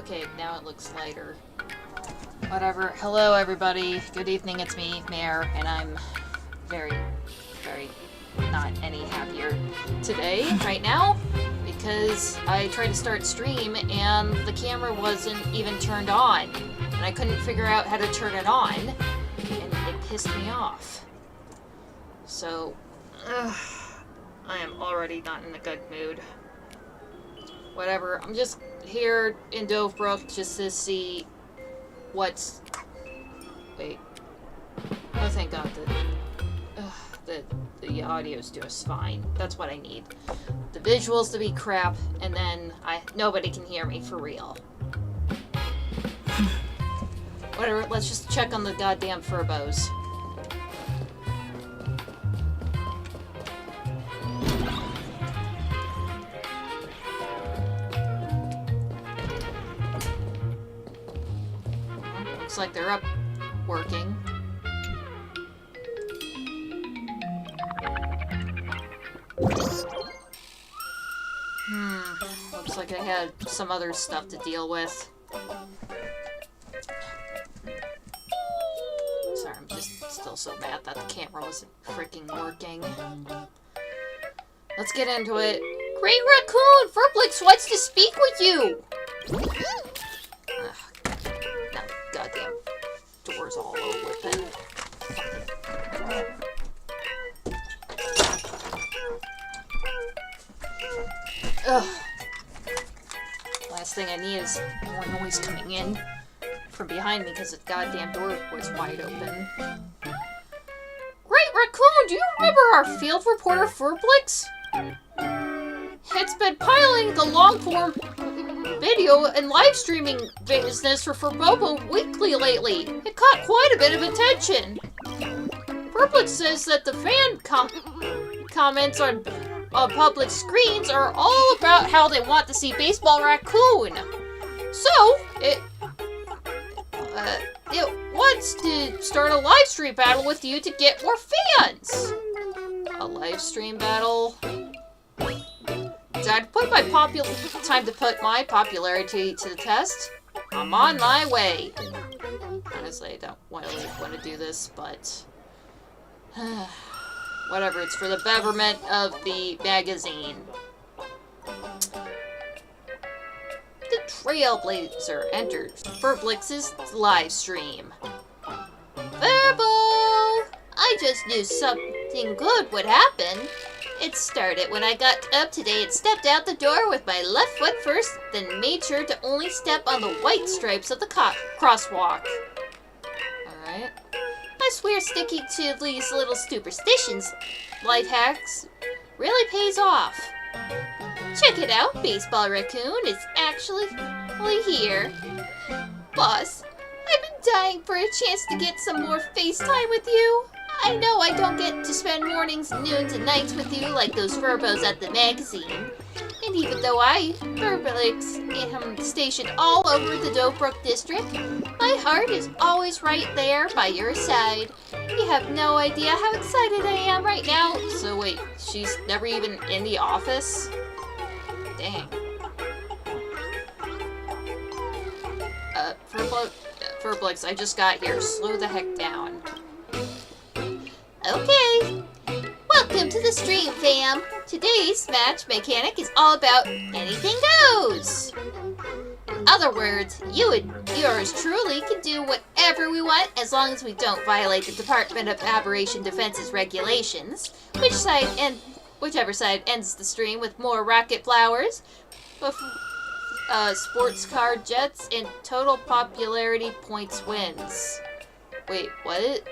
Okay, now it looks lighter. Whatever. Hello, everybody. Good evening, it's me, Mare, and I'm very, very not any happier today, right now, because I tried to start stream and the camera wasn't even turned on, and I couldn't figure out how to turn it on, and it pissed me off. So, I am already not in a good mood. Whatever, I'm just here in Broth just to see what's... Wait. Oh, thank God the audio's just fine. That's what I need. The visuals to be crap, and then nobody can hear me for real. Whatever, let's just check on the goddamn Furbos. Looks like they're up working. Looks like I had some other stuff to deal with. Sorry, I'm just still so mad that the camera wasn't freaking working. Let's get into it. Great Raccoon! Furblix wants to speak with you! No, goddamn doors all open. Ugh. Last thing I need is more noise coming in from behind me because the goddamn door was wide open. Great Raccoon, do you remember our field reporter Furblix? It's been piloting the long-form video and live streaming business for Furbobo Weekly lately. It caught quite a bit of attention. Furblix says that the fan comments on public screens are all about how they want to see Baseball Raccoon. So, it wants to start a live stream battle with you to get more fans. A live stream battle? Time to put my popularity to the test. I'm on my way. Honestly, I don't really want to do this, but whatever. It's for the betterment of the magazine. The Trailblazer entered Furblix's live stream. Furbo! I just knew something good would happen. It started when I got up today and stepped out the door with my left foot first, then made sure to only step on the white stripes of the crosswalk. Alright. I swear sticking to these little superstitions, life hacks, really pays off. Check it out, Baseball Raccoon is actually here. Boss, I've been dying for a chance to get some more FaceTime with you. I know I don't get to spend mornings, noons, and nights with you like those Furbos at the magazine. And even though Furblix am stationed all over the Dobruk district, my heart is always right there by your side. You have no idea how excited I am right now. So wait, she's never even in the office? Dang. Furblix, I just got here. Slow the heck down. Okay, welcome to the stream, fam. Today's match mechanic is all about anything goes. In other words, you and yours truly can do whatever we want as long as we don't violate the Department of Aberration Defense's regulations. Whichever side ends the stream with more rocket flowers, sports car jets, and total popularity points wins. Wait, what?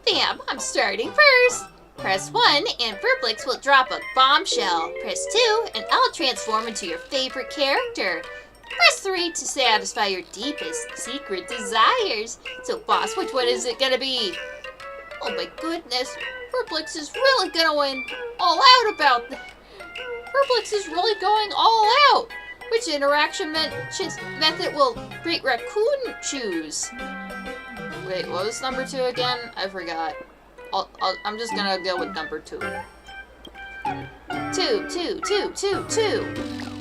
Bam! I'm starting first! Press 1 and Furblix will drop a bombshell. Press 2 and I'll transform into your favorite character. Press 3 to satisfy your deepest secret desires. So boss, which one is it gonna be? Oh my goodness, Furblix is really gonna win all out about that. Furblix is really going all out. Which interaction method will Great Raccoon choose? Wait, what was number 2 again? I forgot. I'm just gonna go with number 2. Two.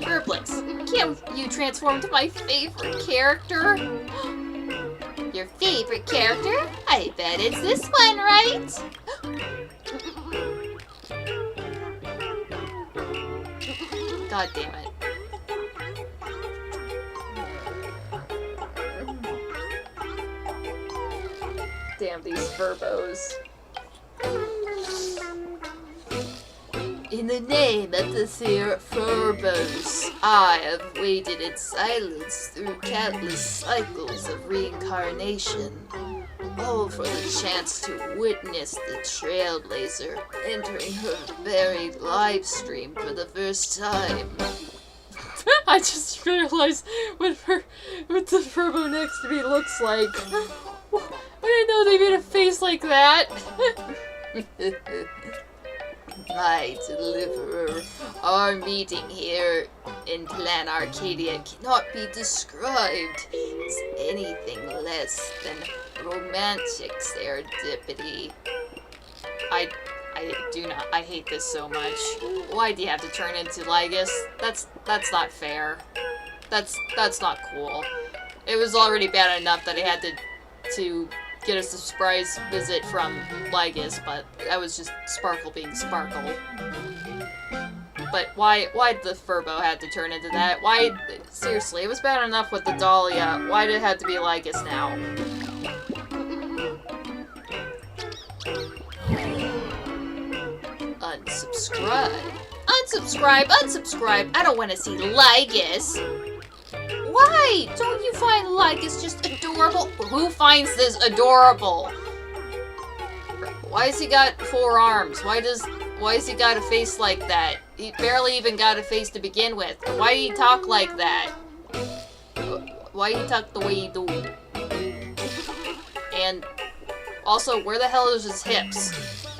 Furblix, can you transform to my favorite character? Your favorite character? I bet it's this one, right? God damn it. Damn these Furbos. In the name of the Furbos, I have waited in silence through countless cycles of reincarnation, all for the chance to witness the Trailblazer entering her very live stream for the first time. I just realized what the Furbo next to me looks like. I didn't know they made a face like that. My deliverer, our meeting here in Plan Arcadia cannot be described as anything less than romantic serendipity. I hate this so much. Why do you have to turn into Lygus? That's not fair. That's not cool. It was already bad enough that I had to get a surprise visit from Lygus, but that was just Sparkle being Sparkle. But why the Furbo had to turn into that? Why, seriously, it was bad enough with the Dahlia. Why did it have to be Lygus now? Unsubscribe. I don't want to see Lygus. Why? Don't you find Lygus just adorable? Who finds this adorable? Why has he got 4 arms? Why has he got a face like that? He barely even got a face to begin with. Why do he talk like that? Why do he talk the way he do? And also, where the hell is his hips?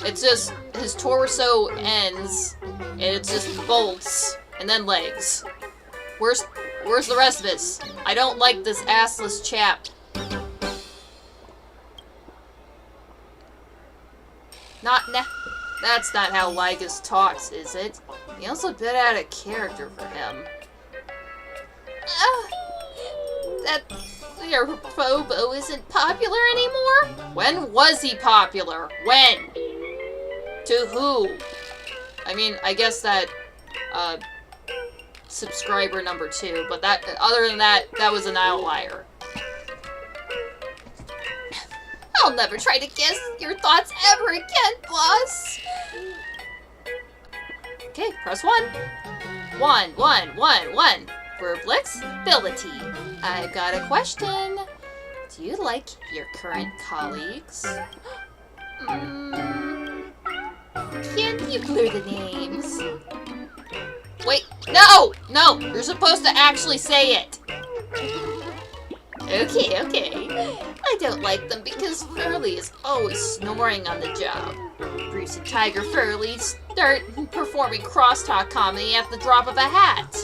It's just his torso ends, and it's just bolts, and then legs. Where's the rest of this? I don't like this assless chap. That's not how Lygus talks, is it? Feels a bit out of character for him. That your Furbo isn't popular anymore? When was he popular? When? To who? I mean, I guess that, subscriber number 2, but that, other than that, that was an outlier. I'll never try to guess your thoughts ever again, boss. Okay, press 1. 1. Furblix ability. I've got a question. Do you like your current colleagues? Can you blur the names? Wait, no! You're supposed to actually say it. Okay. I don't like them because Furley is always snoring on the job. Bruce and Tiger Furley start performing crosstalk comedy at the drop of a hat.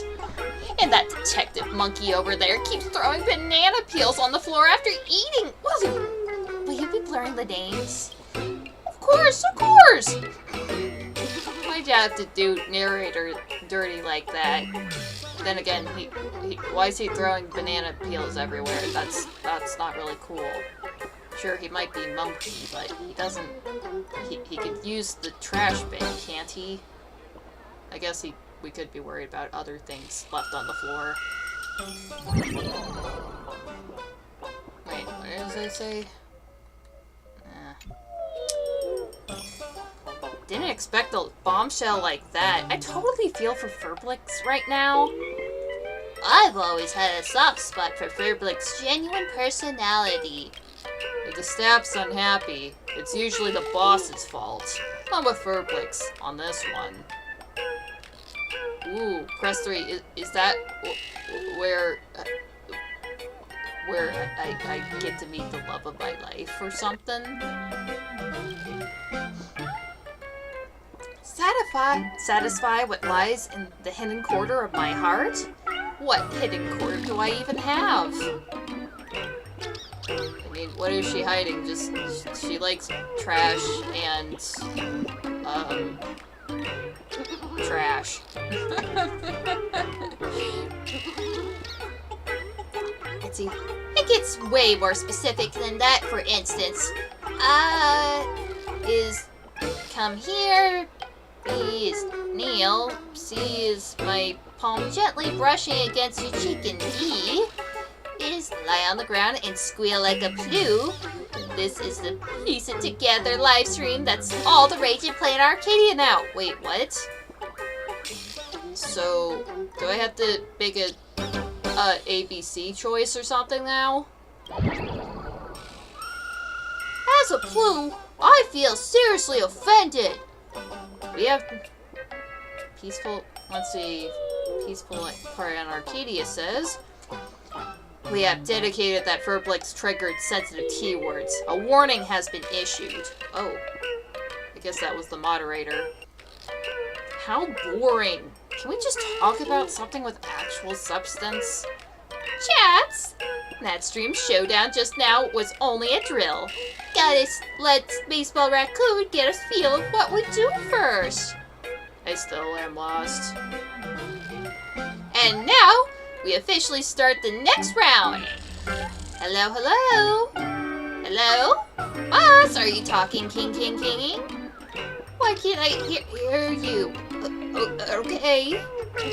And that detective monkey over there keeps throwing banana peels on the floor after eating. Will you be blurring the names? Of course! Why'd you have to do narrator dirty like that? Then again, why is he throwing banana peels everywhere? That's not really cool. Sure, he might be monkey, but he doesn't... He could use the trash bin, can't he? I guess we could be worried about other things left on the floor. Wait, what does it say? Didn't expect a bombshell like that. I totally feel for Furblix right now. I've always had a soft spot for Furblix's genuine personality. If the staff's unhappy, it's usually the boss's fault. Not with Furblix on this one. Ooh, press 3. Is that where I get to meet the love of my life or something? Satisfy what lies in the hidden quarter of my heart? What hidden quarter do I even have? I mean, what is she hiding? Just, she likes trash and, trash. see. It gets way more specific than that, for instance. Is come here. B is kneel. C is my palm gently brushing against your cheek, and D is lie on the ground and squeal like a plu. This is the Piece It Together live stream that's all the rage in Planet Arcadia now. Wait, what? So, do I have to make a ABC choice or something now? As a plu, I feel seriously offended. We have peaceful, let's see, peaceful part on Arcadia says, we have dedicated that Furblix triggered sensitive keywords. A warning has been issued. Oh, I guess that was the moderator. How boring. Can we just talk about something with actual substance? Chats! That stream showdown just now was only a drill. Guys, let's Baseball Raccoon get a feel of what we do first. I still am lost. And now, we officially start the next round. Hello, hello? Hello? Boss, are you talking, King? Why can't I hear you? Okay.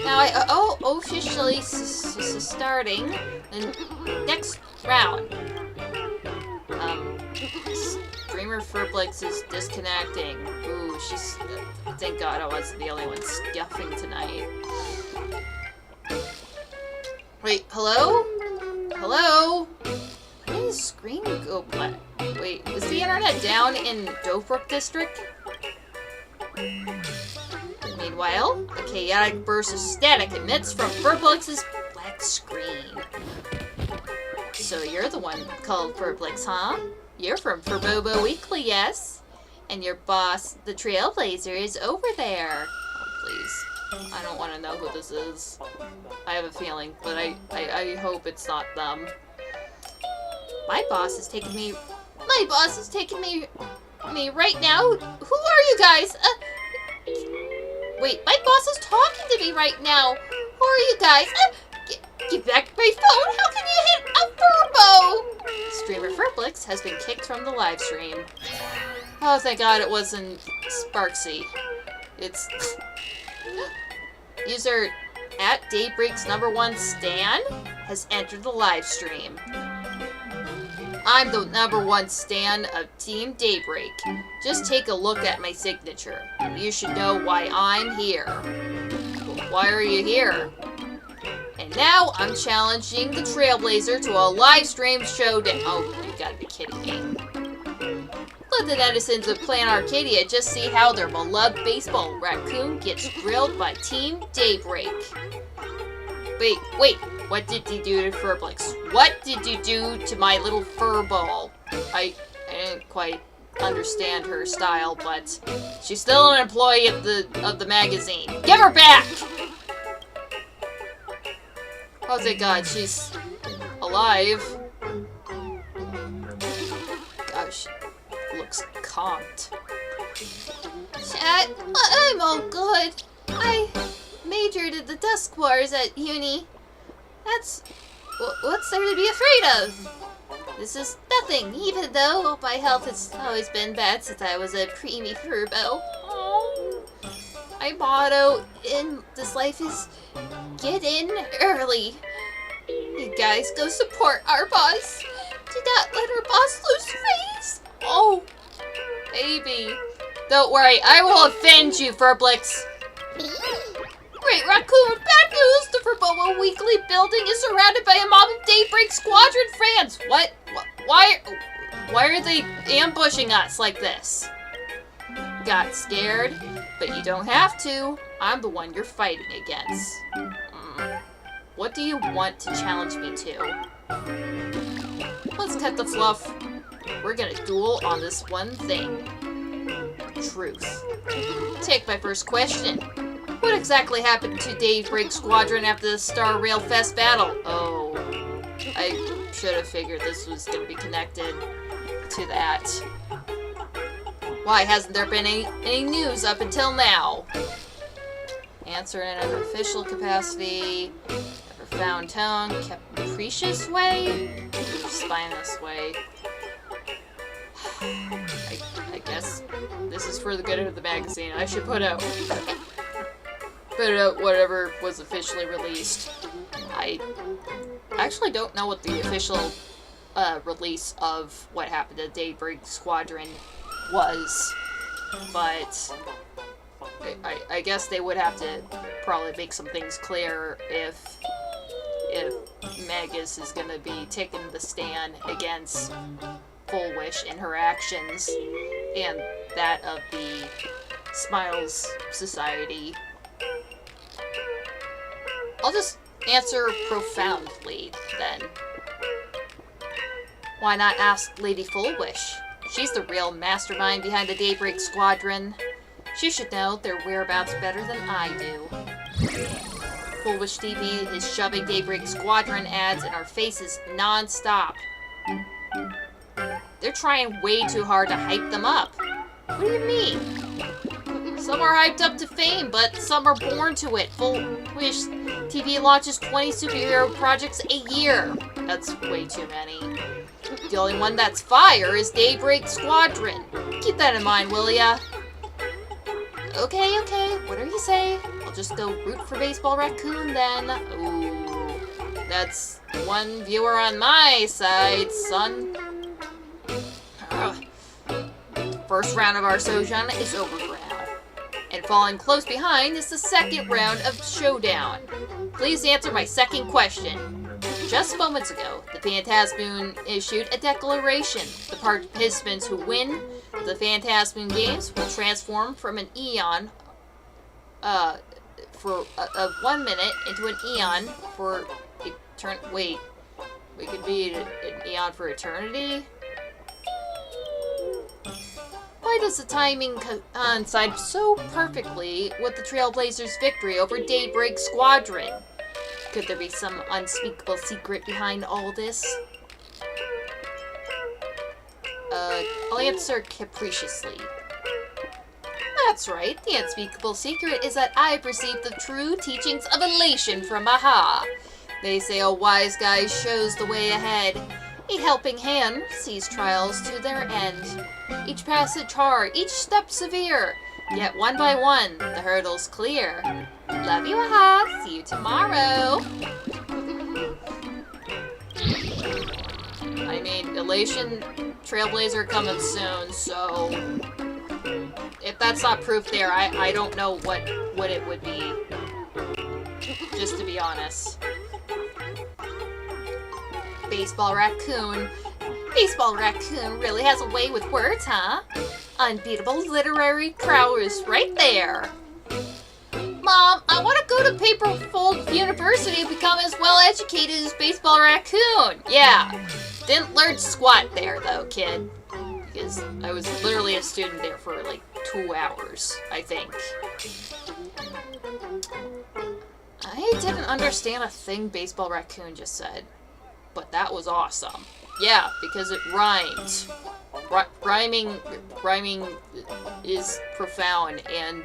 Now officially starting the next round. Streamer Furblix is disconnecting. Ooh, she's... thank God I wasn't the only one scuffing tonight. Wait, hello? Hello? Why did the screen go black? Wait, is the internet down in Dovebrook District? Meanwhile, the chaotic burst of static emits from Furblix's black screen. So you're the one called Furblix, huh? You're from Furbobo Weekly, yes? And your boss, the Trailblazer, is over there. Oh, please. I don't want to know who this is. I have a feeling, but I hope it's not them. My boss is taking me right now. Who are you guys? Wait, my boss is talking to me right now. Who are you guys? Get back my phone. How can you hit a Furbo? Streamer Furblix has been kicked from the live stream. Oh, thank God it wasn't Sparksy. It's user at Daybreak's #1 Stan has entered the live stream. I'm the #1 Stan of Team Daybreak. Just take a look at my signature. You should know why I'm here. Well, why are you here? And now I'm challenging the Trailblazer to a live stream showdown. Oh, you gotta be kidding me. Let the netizens of Planet Arcadia just see how their beloved baseball raccoon gets grilled by Team Daybreak. Wait, what did you do to Furblix? What did you do to my little furball? I didn't quite understand her style, but she's still an employee of the magazine. Give her back! Oh, thank God, she's alive. Gosh, looks comped. Chat, I'm all good. I majored in the Dusk Wars at uni. What's there to be afraid of? This is nothing, even though my health has always been bad since I was a preemie Furbo. Oh. My motto in this life is get in early. You guys go support our boss. Do not let our boss lose face. Oh, baby. Don't worry, I will avenge you, Furblix. Great Raccoon, bad news! The Furbobo Weekly building is surrounded by a mob of Daybreak Squadron fans! What? Why are they ambushing us like this? Got scared? But you don't have to. I'm the one you're fighting against. What do you want to challenge me to? Let's cut the fluff. We're gonna duel on this one thing. Truth. Take my first question. What exactly happened to Daybreak Squadron after the Star Rail Fest battle? Oh, I should have figured this was going to be connected to that. Why hasn't there been any news up until now? Answer in an official capacity. Never profound tone, capricious way, spineless way. I guess this is for the good of the magazine. I should put out whatever was officially released. I actually don't know what the official release of what happened to Daybreak Squadron was, but I guess they would have to probably make some things clear if Magus is going to be taking the stand against Full Wish in her actions and that of the Smiles Society. I'll just answer profoundly, then. Why not ask Lady Full Wish? She's the real mastermind behind the Daybreak Squadron. She should know their whereabouts better than I do. Full Wish TV is shoving Daybreak Squadron ads in our faces non-stop. They're trying way too hard to hype them up. What do you mean? Some are hyped up to fame, but some are born to it. Full Wish TV launches 20 superhero projects a year. That's way too many. The only one that's fire is Daybreak Squadron. Keep that in mind, will ya? Okay, whatever you say. I'll just go root for Baseball Raccoon then. Ooh, that's one viewer on my side, son. First round of our Sojourn is over for now. And falling close behind is the second round of Showdown. Please answer my second question. Just moments ago, the Phantasmoon issued a declaration. The participants who win the Phantasmoon games will transform from an Eon of 1 minute into an Eon for wait, we could be an Eon for eternity? Why does the timing coincide so perfectly with the Trailblazers' victory over Daybreak Squadron? Could there be some unspeakable secret behind all this? I'll answer capriciously. That's right, the unspeakable secret is that I've received the true teachings of elation from Aha. They say a wise guy shows the way ahead. A helping hand sees trials to their end. Each passage hard, each step severe. Yet one by one, the hurdles clear. Love you, Aha. See you tomorrow. I mean, Elation Trailblazer coming soon, so if that's not proof there, I don't know what it would be. Just to be honest. Baseball Raccoon. Baseball Raccoon really has a way with words, huh? Unbeatable literary prowess right there. Mom, I want to go to Paperfold University and become as well educated as Baseball Raccoon. Yeah, didn't learn squat there though, kid. Because I was literally a student there for like 2 hours, I think. I didn't understand a thing Baseball Raccoon just said. But that was awesome. Yeah, because it rhymed. Rhyming is profound, and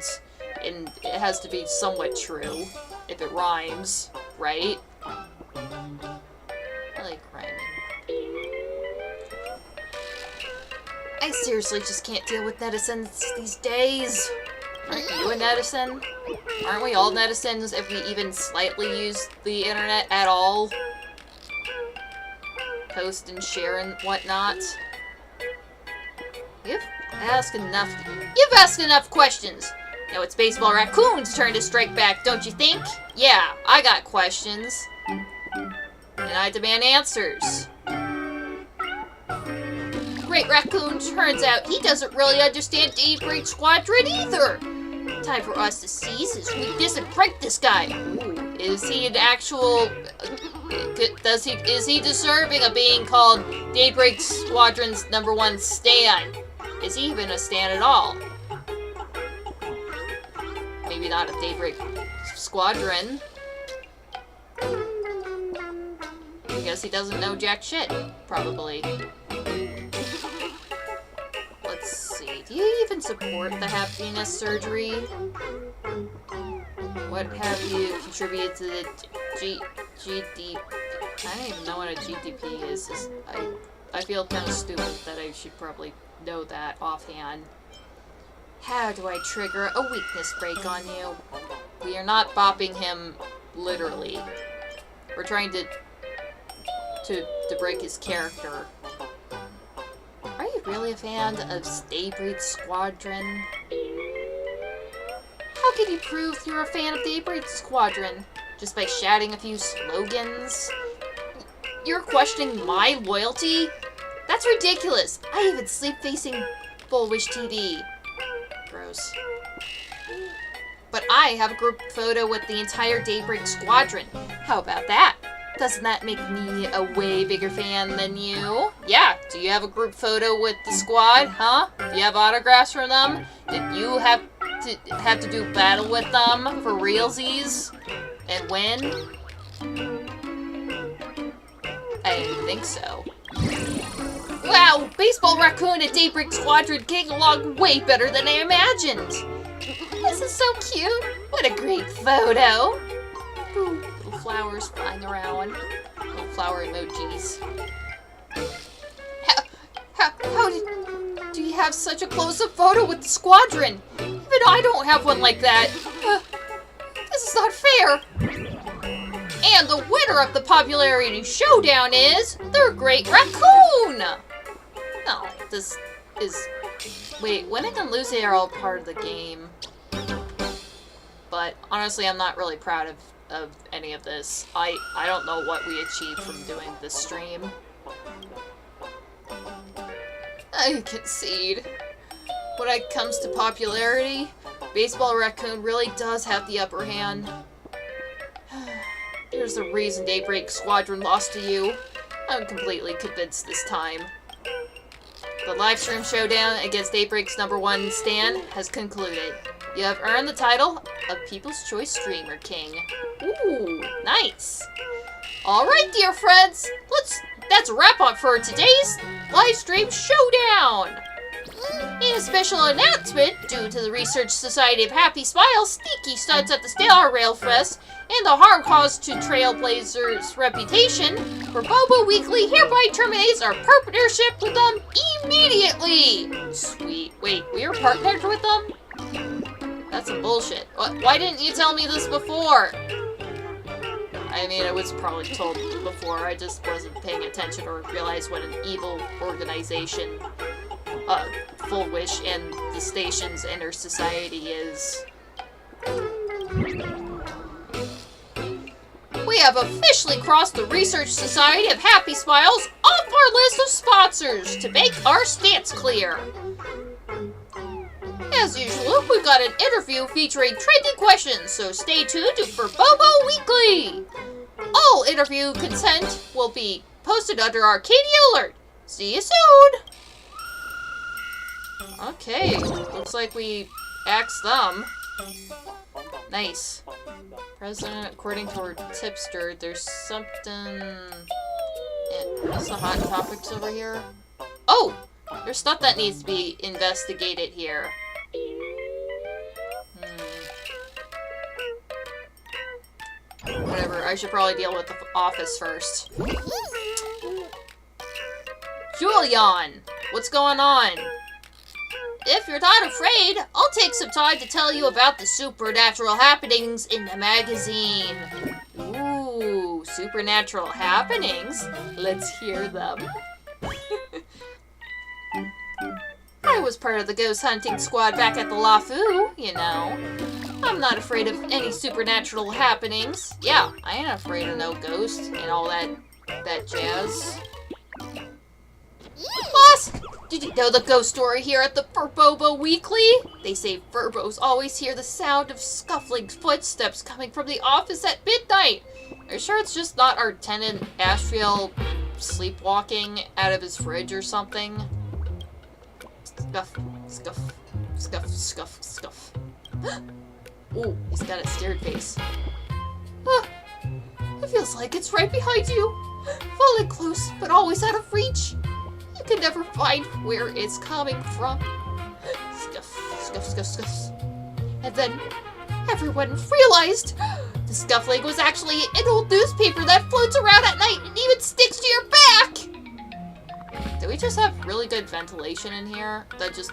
it has to be somewhat true if it rhymes, right? I like rhyming. I seriously just can't deal with netizens these days. Aren't you a netizen? Aren't we all netizens if we even slightly use the internet at all? Post and share and whatnot. You've asked enough questions. Now it's Baseball Raccoon's turn to strike back, don't you think? Yeah, I got questions. And I demand answers. Great Raccoon, turns out he doesn't really understand Daybreak Squadron either. Time for us to seize his weakness and break this guy. Ooh, is he an actual... is he deserving of being called Daybreak Squadron's #1 stan? Is he even a stan at all? Maybe not a Daybreak Squadron. I guess he doesn't know jack shit, probably. Let's see, do you even support the happiness surgery? What have you contributed to the GDP. I don't even know what a GDP is. I feel kind of stupid that I should probably know that offhand. How do I trigger a weakness break on you? We are not bopping him literally. We're trying to break his character. Are you really a fan of Daybreed Squadron? How can you prove you're a fan of Daybreed Squadron? Just by shouting a few slogans? You're questioning my loyalty? That's ridiculous. I even sleep facing Bullwish TV. Gross. But I have a group photo with the entire Daybreak Squadron. How about that? Doesn't that make me a way bigger fan than you? Yeah, do you have a group photo with the squad, huh? Do you have autographs from them? Did you have to do battle with them for realsies? And win? I didn't think so. Wow, Baseball Raccoon and Daybreak Squadron getting along way better than I imagined. This is so cute. What a great photo. Ooh, little flowers flying around. Little flower emojis. How do you have such a close-up photo with the squadron? Even I don't have one like that. This is not fair. And the winner of the popularity showdown is the Great Raccoon. No, this is... Wait, winning and losing are all part of the game. But honestly, I'm not really proud of any of this. I don't know what we achieved from doing this stream. I concede. When it comes to popularity, Baseball Raccoon really does have the upper hand. There's a reason Daybreak Squadron lost to you. I'm completely convinced this time. The livestream showdown against Daybreak's #1 Stan has concluded. You have earned the title of People's Choice Streamer King. Ooh, nice. Alright, dear friends, that's a wrap up for today's livestream showdown. In a special announcement, due to the Research Society of Happy Smiles, sneaky stunts at the Star Rail Fest, and the harm caused to Trailblazer's reputation, Furbobo Weekly hereby terminates our partnership with them immediately! Sweet. Wait, we were partnered with them? That's some bullshit. Why didn't you tell me this before? I mean, I was probably told before, I just wasn't paying attention or realized what an evil organization Full Wish and the station's inner society is. We have officially crossed the Research Society of Happy Smiles off our list of sponsors to make our stance clear. As usual, we've got an interview featuring trending questions, so stay tuned to Furbobo Weekly. All interview consent will be posted under Arcadia Alert. See you soon! Okay, looks like we axed them. Nice. President, according to our tipster, there's something... What's the hot topics over here? Oh! There's stuff that needs to be investigated here. Whatever, I should probably deal with the office first. Julian! What's going on? If you're not afraid, I'll take some time to tell you about the supernatural happenings in the magazine. Ooh, supernatural happenings? Let's hear them. I was part of the ghost hunting squad back at the LaFu, you know. I'm not afraid of any supernatural happenings. Yeah, I ain't afraid of no ghosts and all that jazz. Boss, did you know the ghost story here at the Furbobo Weekly? They say Furbos always hear the sound of scuffling footsteps coming from the office at midnight. Are you sure it's just not our tenant Ashveil sleepwalking out of his fridge or something? Scuff, scuff, scuff, scuff, scuff. Ooh, he's got a scared face. It feels like it's right behind you. Falling close, but always out of reach. You can never find where it's coming from. Scuff, scuff, scuff, scuff. And then everyone realized the The scuffling was actually an old newspaper that floats around at night and even sticks to your back! Do we just have really good ventilation in here? That just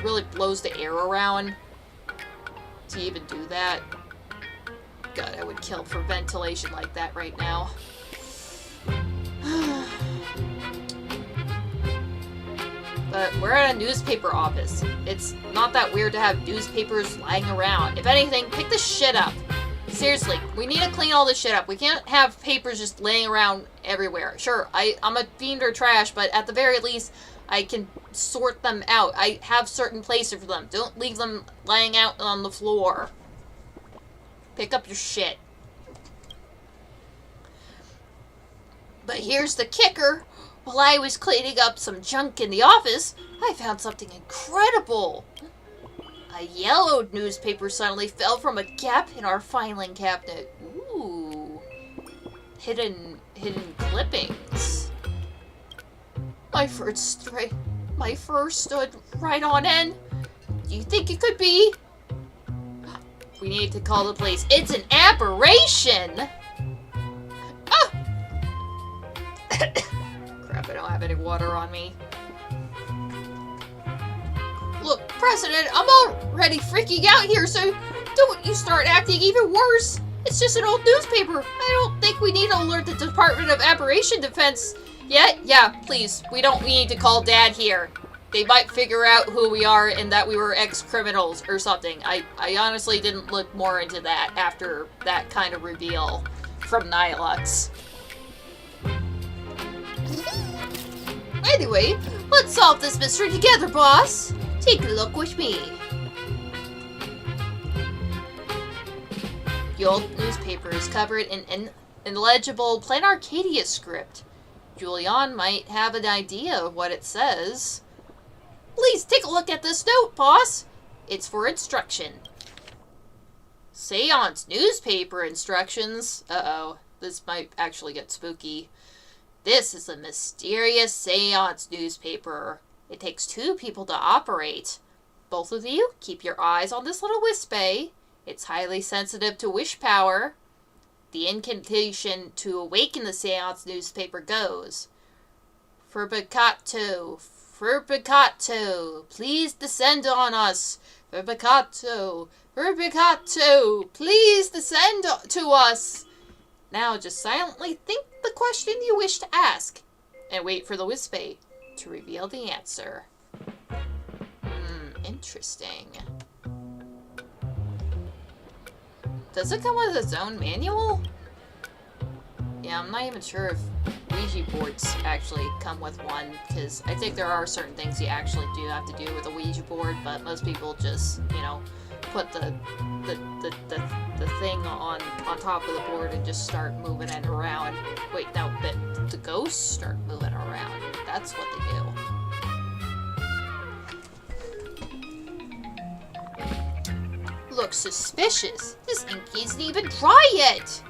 really blows the air around? To even do that? God, I would kill for ventilation like that right now. But we're at a newspaper office. It's not that weird to have newspapers lying around. If anything, pick the shit up. Seriously, we need to clean all this shit up. We can't have papers just laying around everywhere. Sure, I'm a fiend for trash, but at the very least, I can sort them out. I have certain places for them. Don't leave them laying out on the floor. Pick up your shit. But here's the kicker. While I was cleaning up some junk in the office, I found something incredible. A yellowed newspaper suddenly fell from a gap in our filing cabinet. Ooh. Hidden clippings. My fur stood right on end. Do you think it could be? We need to call the police. It's an aberration! Ah! Crap, I don't have any water on me. Look, President, I'm already freaking out here, so don't you start acting even worse. It's just an old newspaper. I don't think we need to alert the Department of Aberration Defense yet. Yeah, please. We don't need to call Dad here. They might figure out who we are and that we were ex-criminals or something. I honestly didn't look more into that after that kind of reveal from Nihilux. Anyway, let's solve this mystery together, boss. Take a look with me. The old newspaper is covered in an illegible Plain Arcadia script. Julian might have an idea of what it says. Please take a look at this note, boss. It's for instruction. Seance newspaper instructions. Uh-oh, this might actually get spooky. This is a mysterious seance newspaper. It takes 2 people to operate. Both of you, keep your eyes on this little wispy. It's highly sensitive to wish power. The incantation to awaken the seance newspaper goes. Furbicato, Furbicato, please descend on us. Furbicato, Furbicato, please descend to us. Now just silently think the question you wish to ask, and wait for the wispy to reveal the answer. Interesting. Does it come with its own manual? Yeah, I'm not even sure if Ouija boards actually come with one, because I think there are certain things you actually do have to do with a Ouija board, but most people just, you know, put the thing on top of the board and just start moving it around. Wait, no, but the ghosts start moving around. That's what they do. Looks suspicious. This ink isn't even dry yet.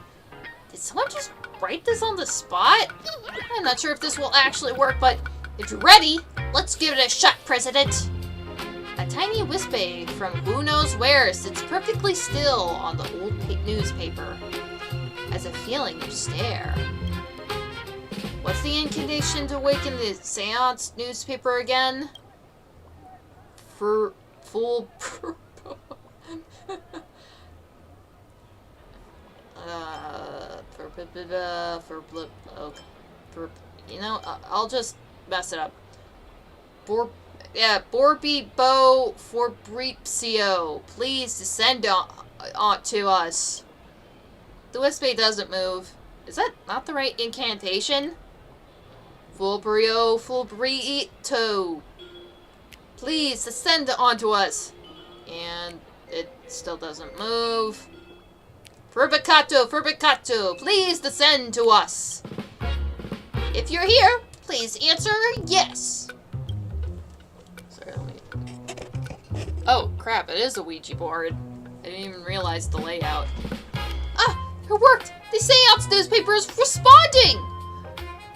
Did someone just write this on the spot? I'm not sure if this will actually work, but if you're ready, let's give it a shot, President. A tiny wispy from who knows where sits perfectly still on the old newspaper. Has a feeling of stare. What's the incantation to awaken the seance newspaper again? You know, I'll just mess it up. Furbobo Weekly, please descend on to us. The wispy doesn't move. Is that not the right incantation? Furbobo Weekly, please descend onto us. And it still doesn't move. Furbicato, please descend to us. If you're here, please answer yes. Sorry, let me... Oh, crap, it is a Ouija board. I didn't even realize the layout. Ah, it worked! The seance newspaper is responding!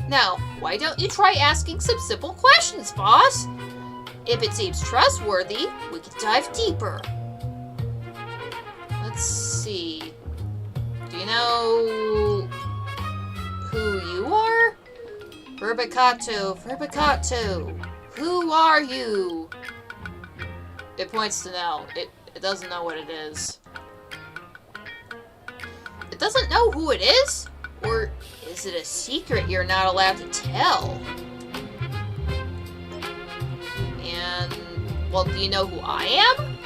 Now, why don't you try asking some simple questions, boss? If it seems trustworthy, we can dive deeper. Let's see. Do you know who you are? Furbicato, Furbicato, who are you? It points to no. It doesn't know what it is. It doesn't know who it is? Or is it a secret you're not allowed to tell? And, well, do you know who I am?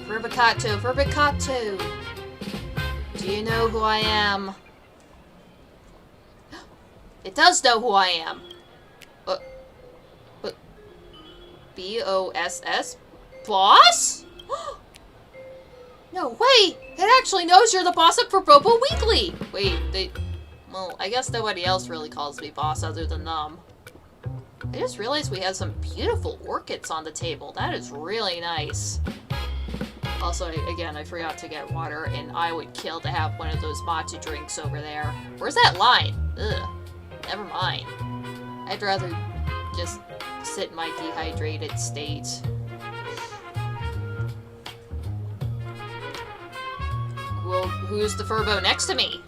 Furbicato, Furbicato, do you know who I am? It does know who I am. B-O-S-S? Boss? No way! It actually knows you're the boss of Furbobo Weekly! Wait, well, I guess nobody else really calls me boss other than them. I just realized we have some beautiful orchids on the table. That is really nice. Also, again, I forgot to get water, and I would kill to have one of those matcha drinks over there. Where's that line? Ugh. Never mind. I'd rather just sit in my dehydrated state. Well, who's the Furbo next to me?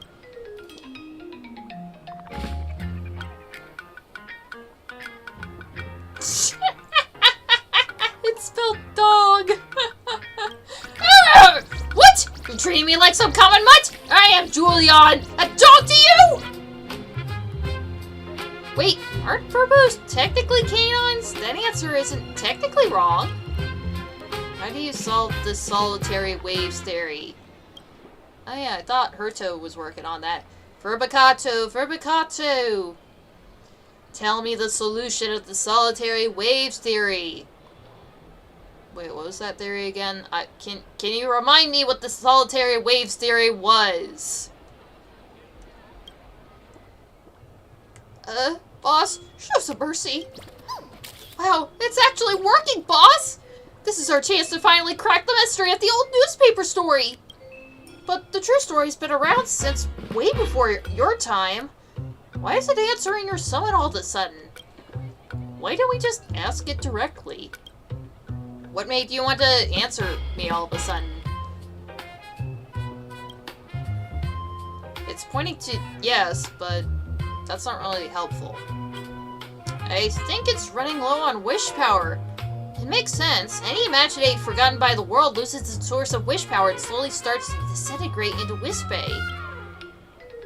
It's spelled dog. What? You're treating me like some common mutt? I am Julian, a dog to you! Wait, aren't Furbos technically canines? That answer isn't technically wrong. How do you solve the solitary waves theory? Oh yeah, I thought Herto was working on that. Furbicato, Furbicato! Tell me the solution of the solitary waves theory. Wait, what was that theory again? Can you remind me what the solitary waves theory was? Boss, show some mercy. Wow, it's actually working, boss! This is our chance to finally crack the mystery of the old newspaper story. But the true story's been around since way before your time. Why is it answering your summon all of a sudden? Why don't we just ask it directly? What made you want to answer me all of a sudden? It's pointing to yes, but that's not really helpful. I think it's running low on wish power. It makes sense. Any imaginate forgotten by the world loses its source of wish power and slowly starts to disintegrate into Wispay.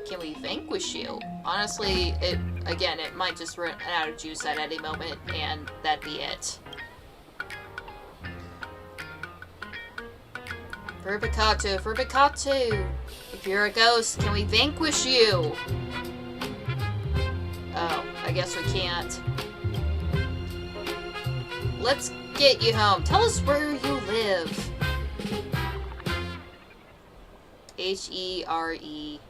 Can we vanquish you? Honestly, it might just run out of juice at any moment, and that'd be it. Furbicato, Furbicato! If you're a ghost, can we vanquish you? Oh, I guess we can't. Let's get you home. Tell us where you live. H-E-R-E.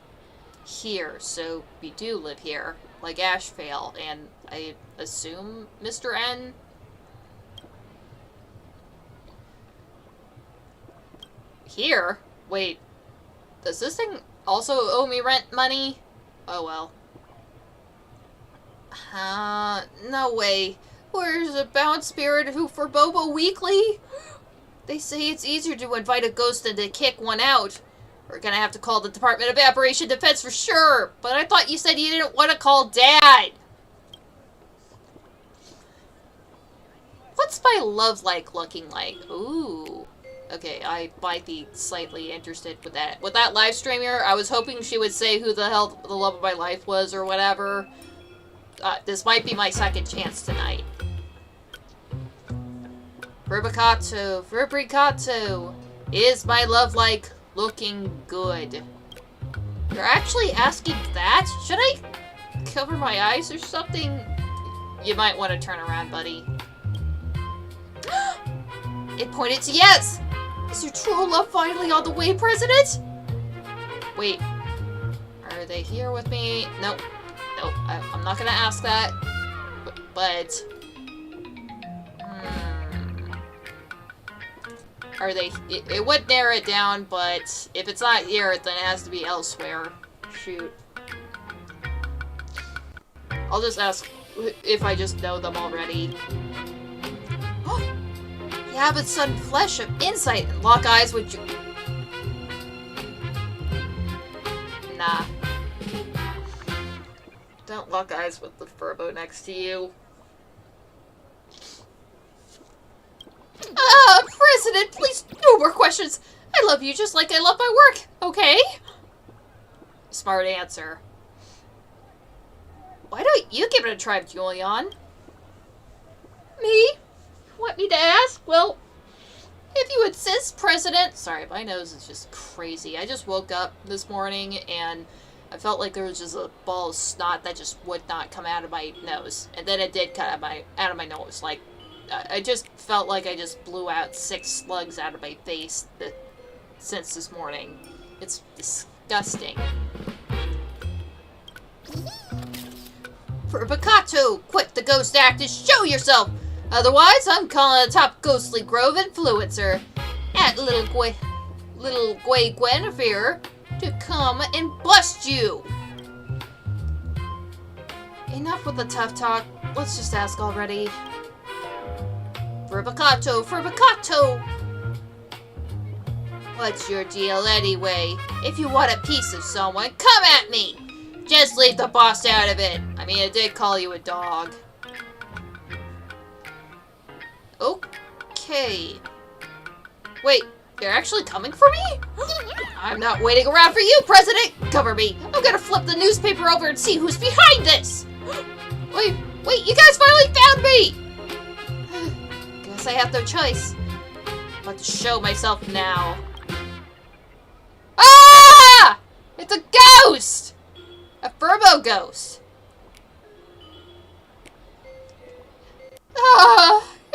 Here. So, we do live here. Like Ashveil. And I assume Mr. N? Here? Wait. Does this thing also owe me rent money? Oh well. No way. Where's a bound spirit who Furbobo Weekly? They say it's easier to invite a ghost than to kick one out. We're gonna have to call the Department of Apparition Defense for sure. But I thought you said you didn't want to call Dad. What's my love looking like? Ooh. Okay, I might be slightly interested with that. With that live streamer, I was hoping she would say who the hell the love of my life was or whatever. This might be my second chance tonight. Furbicato, Furbicato, is my love looking good? You're actually asking that? Should I cover my eyes or something? You might want to turn around, buddy. It pointed to yes! Is your true love finally on the way, President? Wait. Are they here with me? Nope. Nope. I'm not gonna ask that. But... Are they... It would narrow it down, but if it's not here, then it has to be elsewhere. Shoot. I'll just ask if I just know them already. Yeah, but sudden flesh of insight and lock eyes with you. Nah. Don't lock eyes with the Furbo next to you. President, please, no more questions. I love you just like I love my work, okay? Smart answer. Why don't you give it a try, Julian? Me? Want me to ask? Well, if you insist, President. Sorry, my nose is just crazy. I just woke up this morning and I felt like there was just a ball of snot that just would not come out of my nose. And then it did come out of my nose. Like, I just felt like I just blew out 6 slugs out of my face since this morning. It's disgusting. Furbocato, quick the ghost act and show yourself! Otherwise, I'm calling the top ghostly grove influencer at Little Gway Guinevere to come and bust you! Enough with the tough talk. Let's just ask already. Furbocato, Furbocato! What's your deal anyway? If you want a piece of someone, come at me! Just leave the boss out of it. I mean, I did call you a dog. Okay. Wait, they're actually coming for me? I'm not waiting around for you, President! Cover me! I'm gonna flip the newspaper over and see who's behind this! Wait, you guys finally found me! Guess I have no choice. I'm about to show myself now. Ah! It's a ghost! A Furbo ghost.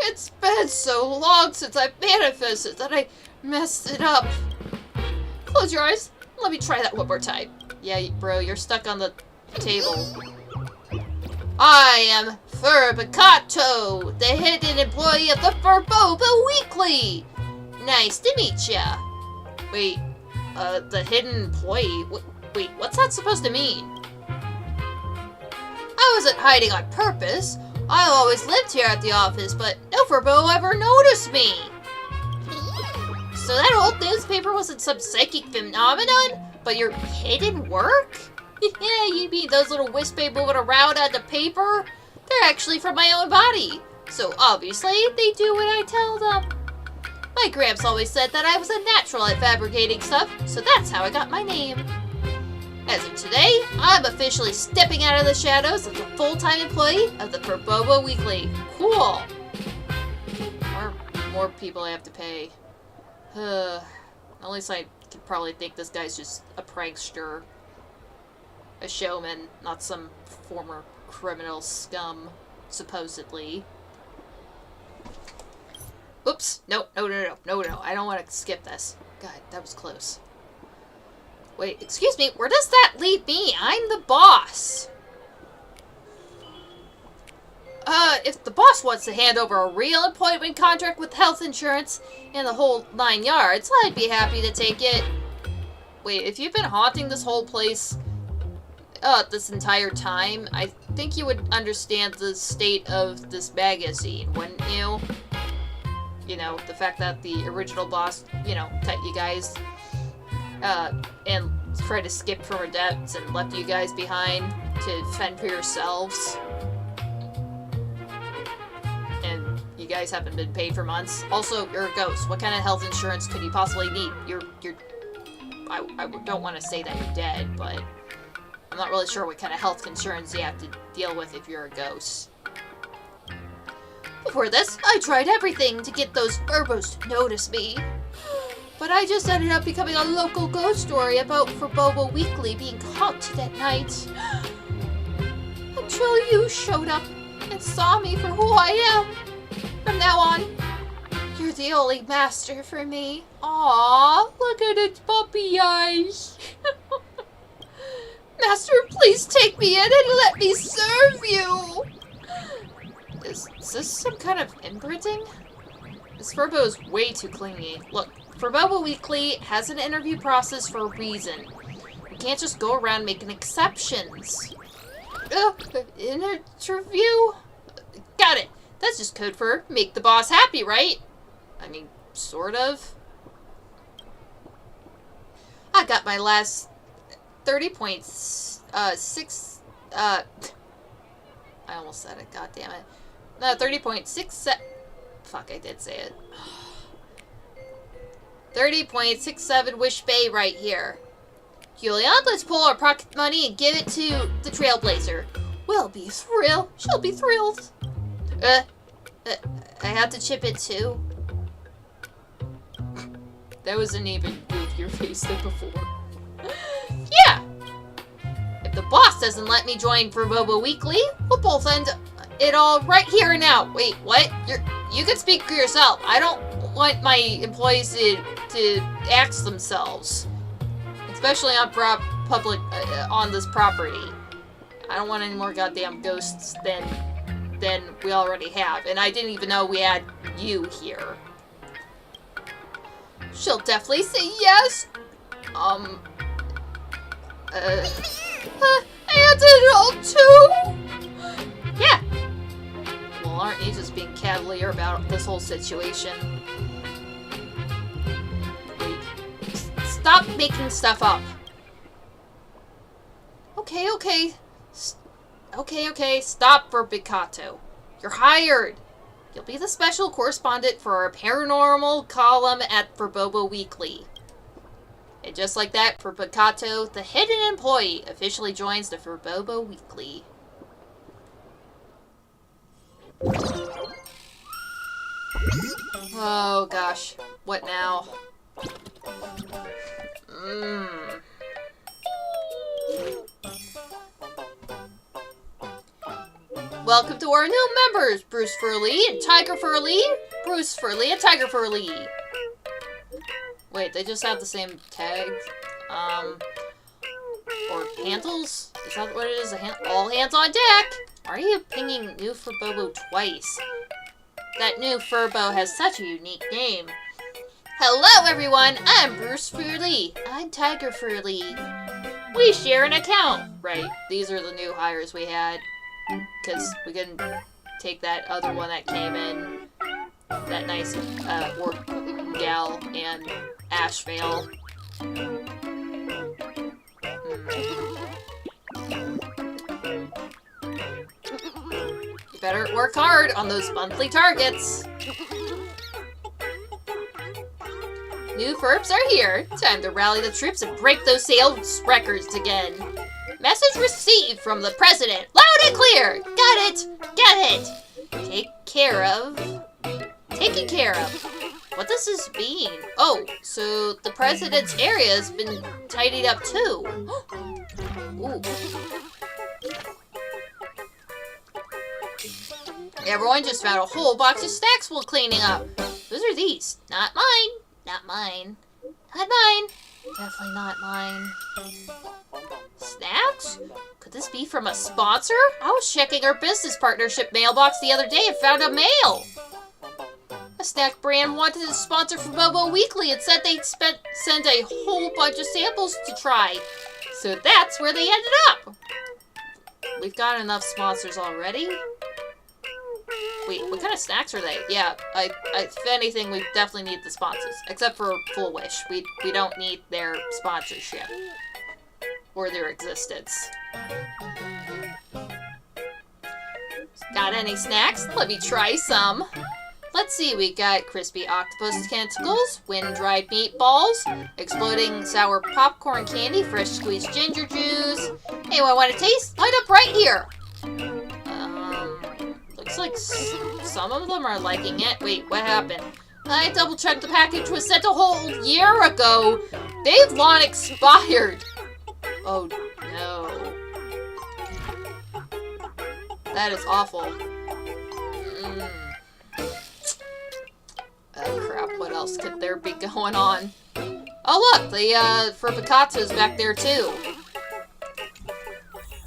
It's been so long since I manifested that I messed it up. Close your eyes. Let me try that one more time. Yeah, bro, you're stuck on the table. I am Furbocato, the hidden employee of the Furbobo Weekly. Nice to meet ya. Wait, the hidden employee? Wait, what's that supposed to mean? I wasn't hiding on purpose. I always lived here at the office, but no Furbo ever noticed me. So that old newspaper wasn't some psychic phenomenon, but your hidden work? Yeah, you mean those little wisps moving around on the paper? They're actually from my own body. So obviously, they do what I tell them. My Gramps always said that I was a natural at fabricating stuff, so that's how I got my name. As of today, I'm officially stepping out of the shadows as a full-time employee of the Furbobo Weekly. Cool! More people I have to pay. At least I could probably think this guy's just a prankster. A showman, not some former criminal scum, supposedly. Oops! No, I don't want to skip this. God, that was close. Wait, excuse me, where does that leave me? I'm the boss. If the boss wants to hand over a real employment contract with health insurance and the whole 9 yards, I'd be happy to take it. Wait, if you've been haunting this whole place, this entire time, I think you would understand the state of this magazine, wouldn't you? You know, the fact that the original boss, you know, cut you guys and tried to skip from her depths and left you guys behind to fend for yourselves. And you guys haven't been paid for months. Also, you're a ghost. What kind of health insurance could you possibly need? I don't want to say that you're dead, but I'm not really sure what kind of health concerns you have to deal with if you're a ghost. Before this, I tried everything to get those Furbos to notice me. But I just ended up becoming a local ghost story about Furbobo Weekly being haunted at night. Until you showed up and saw me for who I am. From now on, you're the only master for me. Aww, look at its puppy eyes. Master, please take me in and let me serve you. Is this some kind of imprinting? This Furbo is way too clingy. Look, Furbobo Weekly has an interview process for a reason. We can't just go around making exceptions. Interview? Got it. That's just code for make the boss happy, right? I mean, sort of. I got my last 30.6, I almost said it, god damn it. No, 30.67, fuck, I did say it. 30.67 Wish Bay right here. Julian, let's pull our pocket money and give it to the Trailblazer. She'll be thrilled. I have to chip it too. That was an even goofier face than before. Yeah! If the boss doesn't let me join Furbobo Weekly, we'll both end it all right here and now. Wait, what? You can speak for yourself. I don't want my employees to ax themselves. Especially on on this property. I don't want any more goddamn ghosts than we already have. And I didn't even know we had you here. She'll definitely say yes. And it all too? Yeah. Well, aren't you just being cavalier about this whole situation? Wait. Stop making stuff up. Okay. Okay. Stop, Furbicato. You're hired. You'll be the special correspondent for our paranormal column at Furbobo Weekly. And just like that, Furbicato, the hidden employee, officially joins the Furbobo Weekly. Oh gosh, what now? Welcome to our new members, Bruce Furley and Tiger Furley. Bruce Furley and Tiger Furley. Wait, they just have the same tag? Or handles? Is that what it is? All hands on deck! Why are you pinging new Furbobo twice? That new Furbo has such a unique name. Hello everyone, I'm Bruce Furley. I'm Tiger Furley. We share an account. Right, these are the new hires we had. Because we couldn't take that other one that came in. That nice orc gal and Ashveil. You better work hard on those monthly targets. New Furbs are here. Time to rally the troops and break those sales records again. Message received from the president. Loud and clear. Got it. Get it. Taken care of. What does this mean? Oh, so the president's area has been tidied up too. Ooh. Everyone just found a whole box of snacks while cleaning up. Whose are these? Not mine. Not mine. Not mine. Definitely not mine. Snacks? Could this be from a sponsor? I was checking our business partnership mailbox the other day and found a mail. A snack brand wanted to sponsor Furbobo Weekly and said they'd send a whole bunch of samples to try. So that's where they ended up. We've got enough sponsors already. Wait, what kind of snacks are they? Yeah, if anything, we definitely need the sponsors. Except for Full Wish. We don't need their sponsorship. Or their existence. Got any snacks? Let me try some. Let's see, we got crispy octopus tentacles, wind-dried meatballs, exploding sour popcorn candy, fresh squeezed ginger juice. Anyone want a taste? Line up right here. Looks like some of them are liking it. Wait, what happened? I double-checked the package was sent a whole year ago. They've long expired. Oh, no. That is awful. Oh, crap. What else could there be going on? Oh, look! The, Furbicato's back there, too.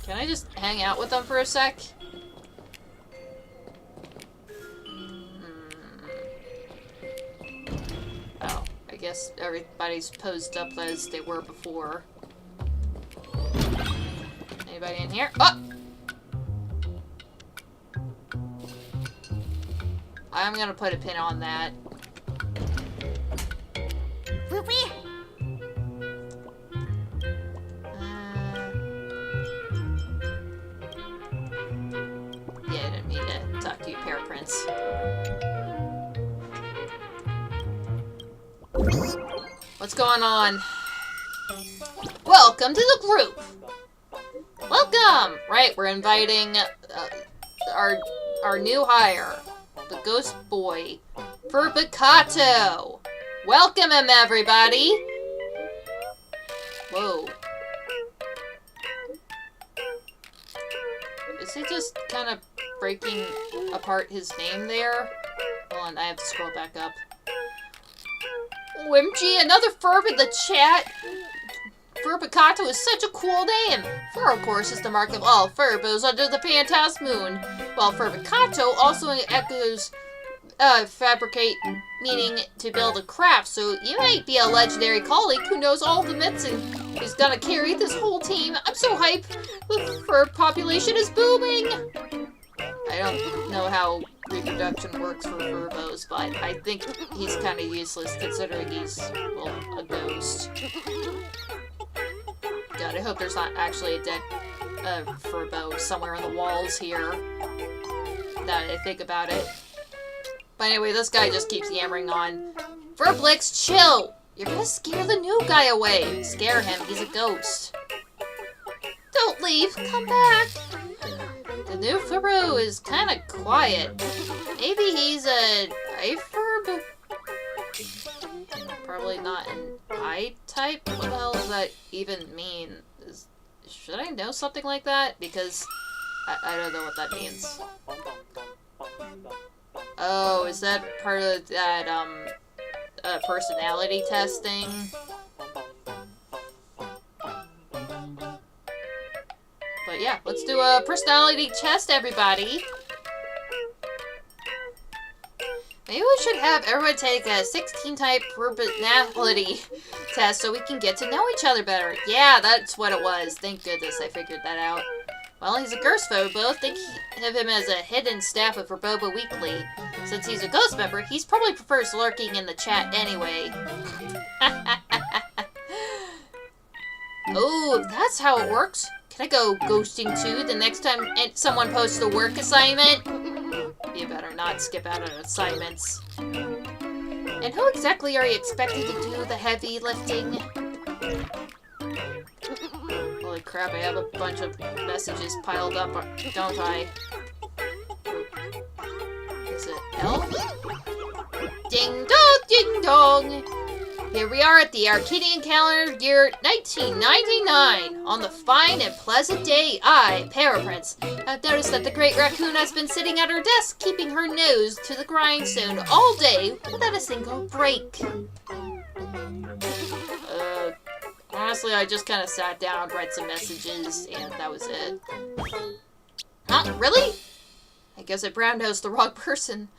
Can I just hang out with them for a sec? Oh, I guess everybody's posed up as they were before. Anybody in here? Oh! I'm gonna put a pin on that. what's going on? Welcome to the group. Welcome. Right, we're inviting our new hire, the ghost boy, Furbobo. Welcome him, everybody. Whoa. Is he just kind of breaking apart his name there? Hold on, I have to scroll back up. OMG, another Furb in the chat! Furbobo is such a cool name! Fur, of course, is the mark of all Furbos under the Phantasm Moon, while Furbobo also echoes fabricate, meaning to build a craft, so you might be a legendary colleague who knows all the myths and is gonna carry this whole team. I'm so hyped! The Furb population is booming! I don't know how reproduction works for Furbos, but I think he's kind of useless considering he's, well, a ghost. God, I hope there's not actually a dead Furbo somewhere in the walls here. Now that I think about it. But anyway, this guy just keeps yammering on. Furblix, chill! You're gonna scare the new guy away. Scare him, he's a ghost. Don't leave, come back! The new Furbo is kind of quiet. Maybe he's a Furb? Probably not an I-type? What the hell does that even mean? Should I know something like that? Because I don't know what that means. Oh, is that part of that, personality testing? But yeah, let's do a personality test, everybody. Maybe we should have everyone take a 16-type personality test so we can get to know each other better. Yeah, that's what it was. Thank goodness I figured that out. Well, he's a ghost Furbo. Think of him as a hidden staff of Furbobo Weekly. Since he's a ghost member, he probably prefers lurking in the chat anyway. Oh, that's how it works. Can I go ghosting too the next time someone posts a work assignment? You better not skip out on assignments. And who exactly are you expected to do the heavy lifting? Holy crap, I have a bunch of messages piled up, don't I? Is it L? Ding dong, ding dong! Here we are at the Arcadian calendar year 1999. On the fine and pleasant day, I, Paraprince, have noticed that the Great Raccoon has been sitting at her desk, keeping her nose to the grindstone all day without a single break. Honestly, I just kind of sat down, read some messages, and that was it. Huh? Really? I guess I brown-nosed the wrong person.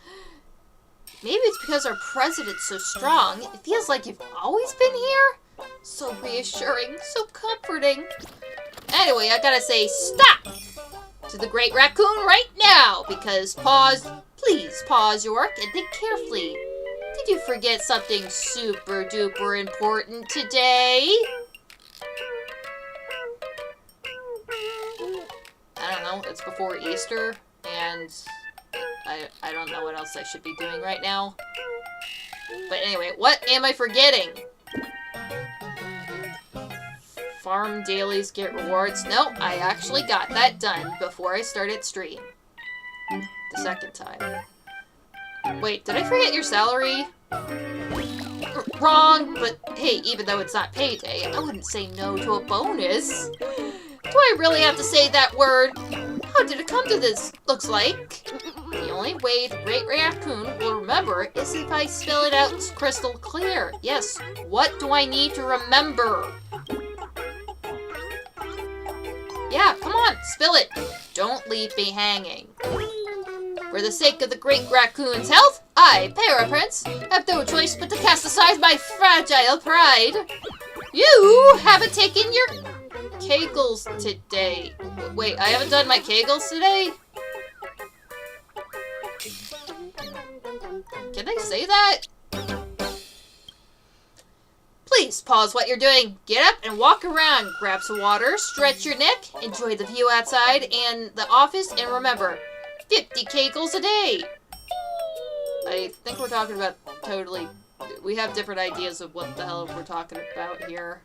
Maybe it's because our president's so strong. It feels like you've always been here. So reassuring, so comforting. Anyway, I gotta say stop to the Great Raccoon right now, because please pause your work and think carefully. Did you forget something super duper important today? I don't know, it's before Easter, and I don't know what else I should be doing right now. But anyway, what am I forgetting? Farm dailies get rewards. No, I actually got that done before I started stream. The second time. Wait, did I forget your salary? Wrong, but hey, even though it's not payday, I wouldn't say no to a bonus. Do I really have to say that word? How did it come to this? Looks like the only way the Great Raccoon will remember is if I spell it out crystal clear. Yes, what do I need to remember? Yeah, come on, spill it. Don't leave me hanging. For the sake of the Great Raccoon's health, I, Paraprince, have no choice but to cast aside my fragile pride. You haven't taken your kegels today. Wait, I haven't done my kegels today? Can I say that? Please pause what you're doing. Get up and walk around. Grab some water, stretch your neck, enjoy the view outside and the office, and remember, 50 kegels a day. I think we're talking about totally we have different ideas of what the hell we're talking about here.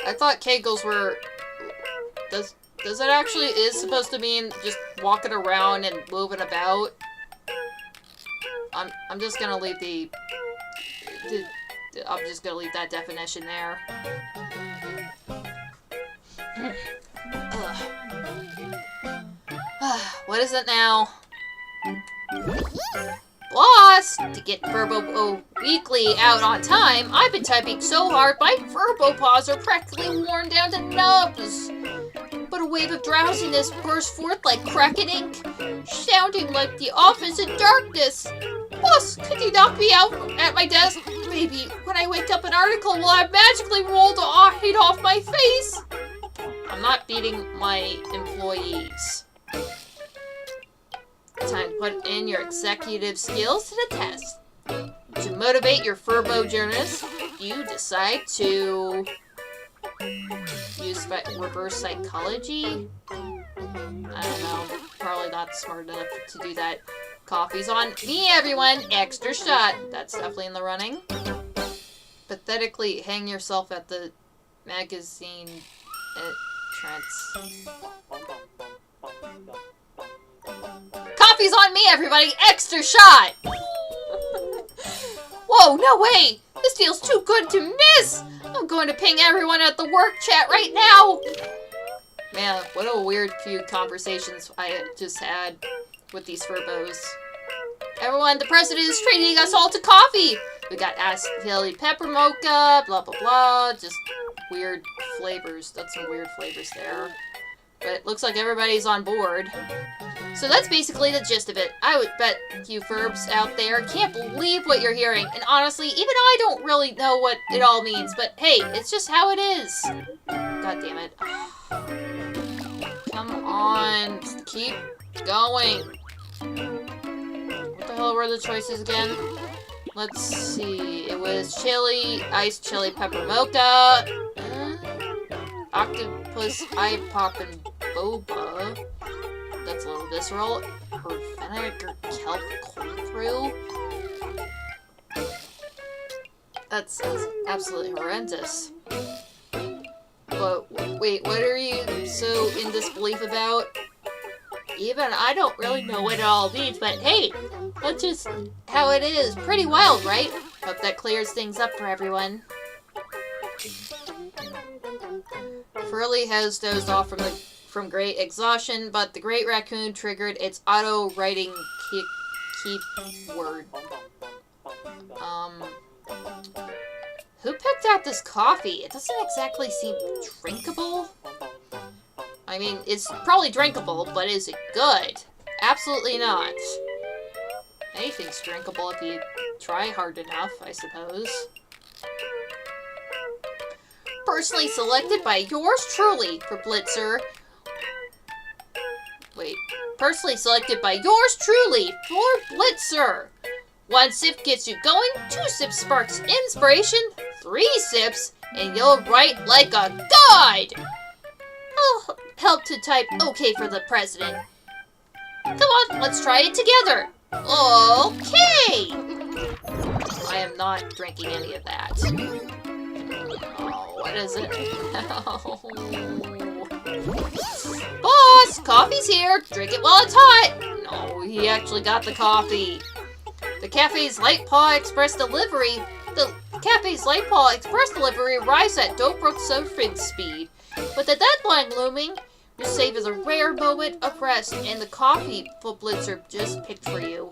I thought kegels were... Does it actually is supposed to mean just walking around and moving about? I'm just gonna leave I'm just gonna leave that definition there. What is it now? Boss! To get Furbobo Weekly out on time, I've been typing so hard my Furbo paws are practically worn down to nubs. But a wave of drowsiness burst forth like Kraken ink, sounding like the office in darkness. Boss, could you knock me out at my desk? Maybe when I wake up an article will have magically rolled right off my face. I'm not beating my employees. Time to put in your executive skills to the test. To motivate your Furbo journalists, you decide to use reverse psychology. I don't know. Probably not smart enough to do that. Coffee's on me, everyone. Extra shot. That's definitely in the running. Pathetically hang yourself at the magazine entrance. Coffee's on me, everybody! Extra shot! Whoa, no way! This feels too good to miss! I'm going to ping everyone at the work chat right now! Man, what a weird few conversations I just had with these Furbos. Everyone, the president is treating us all to coffee! We got Ashveil pepper mocha, blah blah blah, just weird flavors. That's some weird flavors there. But it looks like everybody's on board. So that's basically the gist of it. I would bet you Furbs out there can't believe what you're hearing. And honestly, even I don't really know what it all means. But hey, it's just how it is. God damn it. Come on. Just keep going. What the hell were the choices again? Let's see. It was chili, iced chili pepper mocha, octopus eye poppin' boba. That's a little visceral. Or vinegar kelp cold brew. That sounds absolutely horrendous. But wait, what are you so in disbelief about? Even I don't really know what it all means, but hey, that's just how it is. Pretty wild, right? Hope that clears things up for everyone. Furley has dozed off from great exhaustion, but the great raccoon triggered its auto-writing keyword. Who picked out this coffee? It doesn't exactly seem drinkable. I mean, it's probably drinkable, but is it good? Absolutely not. Anything's drinkable if you try hard enough, I suppose. Personally selected by yours truly for Blitzer. Wait. Personally selected by yours truly for Blitzer. 1 sip gets you going, 2 sips sparks inspiration, 3 sips, and you'll write like a god! I'll help to type okay for the president. Come on, let's try it together. Okay! I am not drinking any of that. Oh, what is it? Boss, coffee's here. Drink it while it's hot. No, he actually got the coffee. The cafe's Light Paw Express delivery. The cafe's Light Paw Express delivery arrives at Dobrook surfing speed. With the deadline looming, you savor a rare moment of rest and the coffee Furblitzer just picked for you.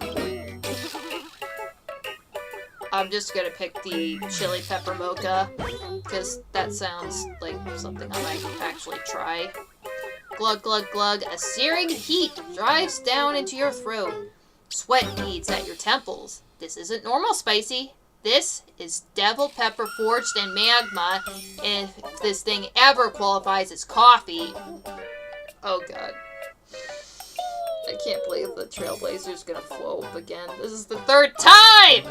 I'm just gonna pick the chili pepper mocha, because that sounds like something I might actually try. Glug, glug, glug. A searing heat drives down into your throat. Sweat beads at your temples. This isn't normal spicy. This is devil pepper forged in magma, and if this thing ever qualifies as coffee... Oh god. I can't believe the Trailblazer's gonna flow up again. This is the 3rd time!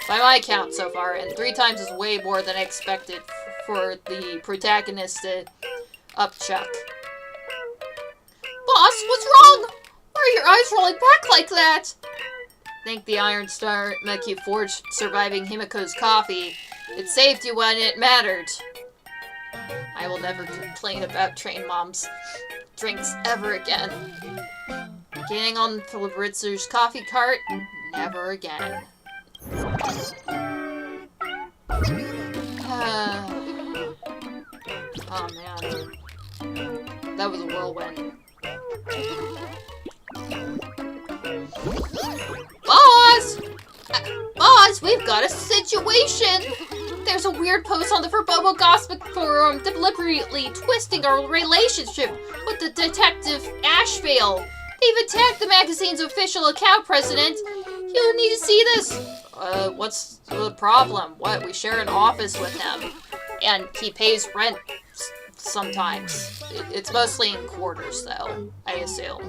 By my count so far, and 3 times is way more than I expected for the protagonist to upchuck. Boss, what's wrong? Why are your eyes rolling back like that? Thank the Iron Star Mech you forged surviving Himiko's coffee. It saved you when it mattered. I will never complain about Train Mom's drinks ever again. Getting on Furbo's coffee cart? Never again. Oh man. That was a whirlwind. Boss! Boss, we've got a situation! There's a weird post on the Furbobo Gossip Forum deliberately twisting our relationship with the detective Ashveil. They've attacked the magazine's official account president. You'll need to see this. What's the problem? What? We share an office with him. And he pays rent sometimes. It's mostly in quarters, though, I assume.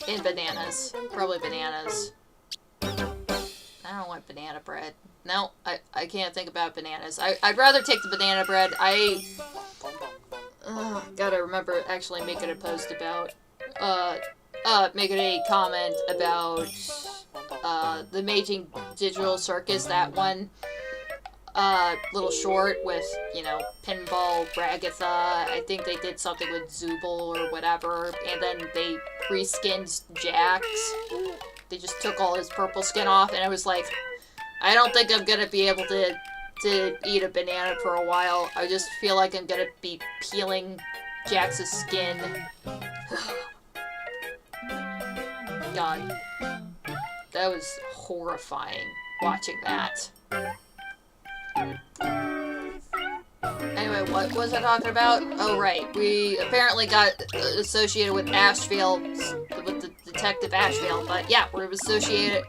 In bananas. Probably bananas. I don't want banana bread. No, I can't think about bananas. I'd rather take the banana bread. Gotta remember actually making a post about, making a comment about, the Amazing Digital Circus, that one, little short with, you know, Pinball, Bragatha. I think they did something with Zooble or whatever, and then they reskinned Jax. They just took all his purple skin off, and I was like, I don't think I'm gonna be able to eat a banana for a while. I just feel like I'm gonna be peeling Jax's skin. God. That was horrifying, watching that. Anyway, what was I talking about? Oh, right. We apparently got associated with Ashveil, with the Detective Ashveil, but yeah, we're associated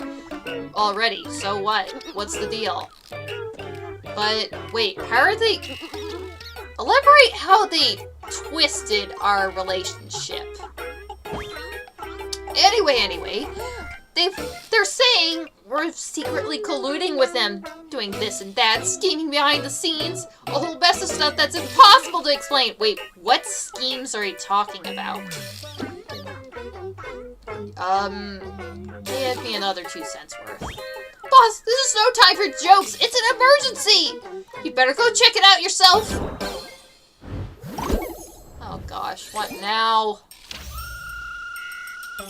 already. So what? What's the deal? But, wait, how are they... Elaborate how they twisted our relationship. Anyway, they're saying we're secretly colluding with them, doing this and that, scheming behind the scenes, a whole mess of stuff that's impossible to explain. Wait, what schemes are you talking about? Give me another 2 cents worth. Boss, this is no time for jokes. It's an emergency. You better go check it out yourself. Oh gosh, what now?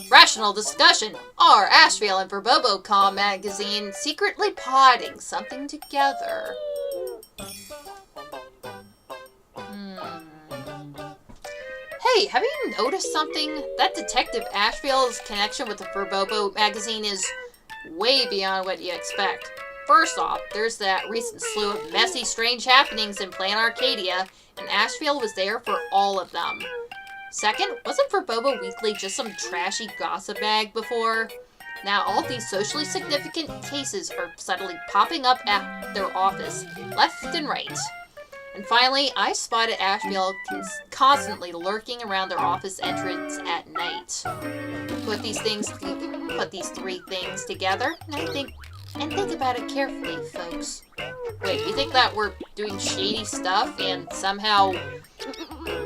Rational discussion. Are Ashveil and Furbobo magazine secretly plotting something together? Hey, have you noticed something? That Detective Ashveil's connection with the Furbobo magazine is way beyond what you expect. First off, there's that recent slew of messy, strange happenings in Plan Arcadia, and Ashveil was there for all of them. Second, wasn't Furbobo Weekly just some trashy gossip bag before? Now all these socially significant cases are suddenly popping up at their office, left and right. And finally, I spotted Ashveil constantly lurking around their office entrance at night. Put these 3 things together, and think about it carefully, folks. Wait, you think that we're doing shady stuff and somehow...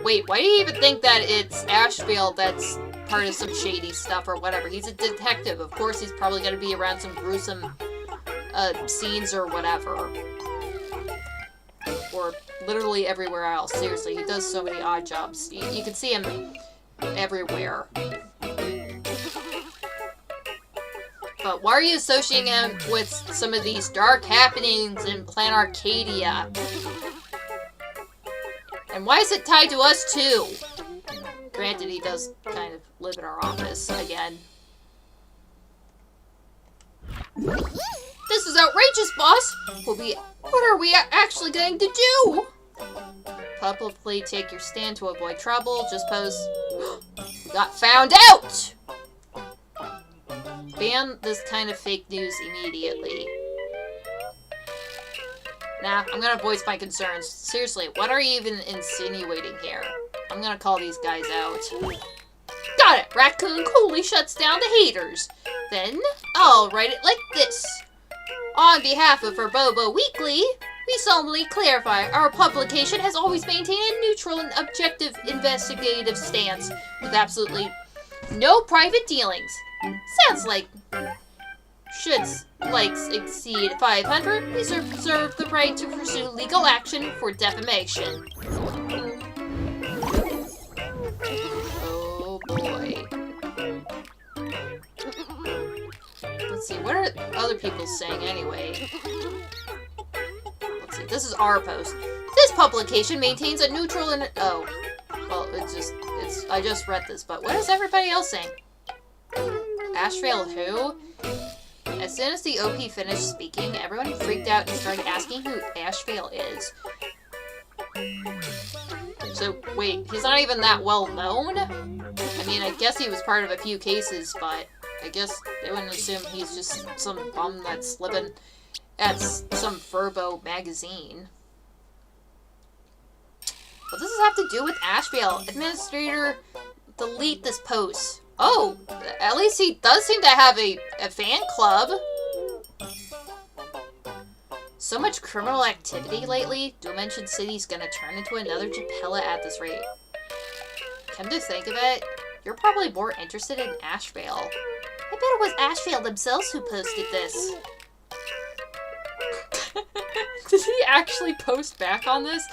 Wait, why do you even think that it's Ashveil that's part of some shady stuff or whatever? He's a detective. Of course he's probably going to be around some gruesome scenes or whatever. Or literally everywhere else. Seriously, he does so many odd jobs. You can see him everywhere. But why are you associating him with some of these dark happenings in Plan Arcadia? And why is it tied to us too? Granted, he does kind of live in our office again. This is outrageous, boss! What are we actually going to do? Publicly take your stand to avoid trouble. Just post. We got found out! Ban this kind of fake news immediately. Nah, I'm gonna voice my concerns. Seriously, what are you even insinuating here? I'm gonna call these guys out. Got it! Raccoon coolly shuts down the haters. Then, I'll write it like this. On behalf of Furbobo Weekly, We solemnly clarify our publication has always maintained a neutral and objective investigative stance with absolutely no private dealings. Sounds like should likes exceed 500, we reserve the right to pursue legal action for defamation. Oh boy. Let's see, what are other people saying anyway? Let's see, this is our post. This publication maintains a neutral and... Oh. Well, I just read this, but what is everybody else saying? Ashveil who? As soon as the OP finished speaking, everyone freaked out and started asking who Ashveil is. So, wait, he's not even that well known? I mean, I guess he was part of a few cases, but I guess they wouldn't assume he's just some bum that's living at some Furbo magazine. What does this have to do with Ashveil? Administrator, delete this post. Oh, at least he does seem to have a fan club. So much criminal activity lately. Dimension City's gonna turn into another Japella at this rate. Come to think of it, you're probably more interested in Ashveil. I bet it was Ashveil themselves who posted this. Did he actually post back on this?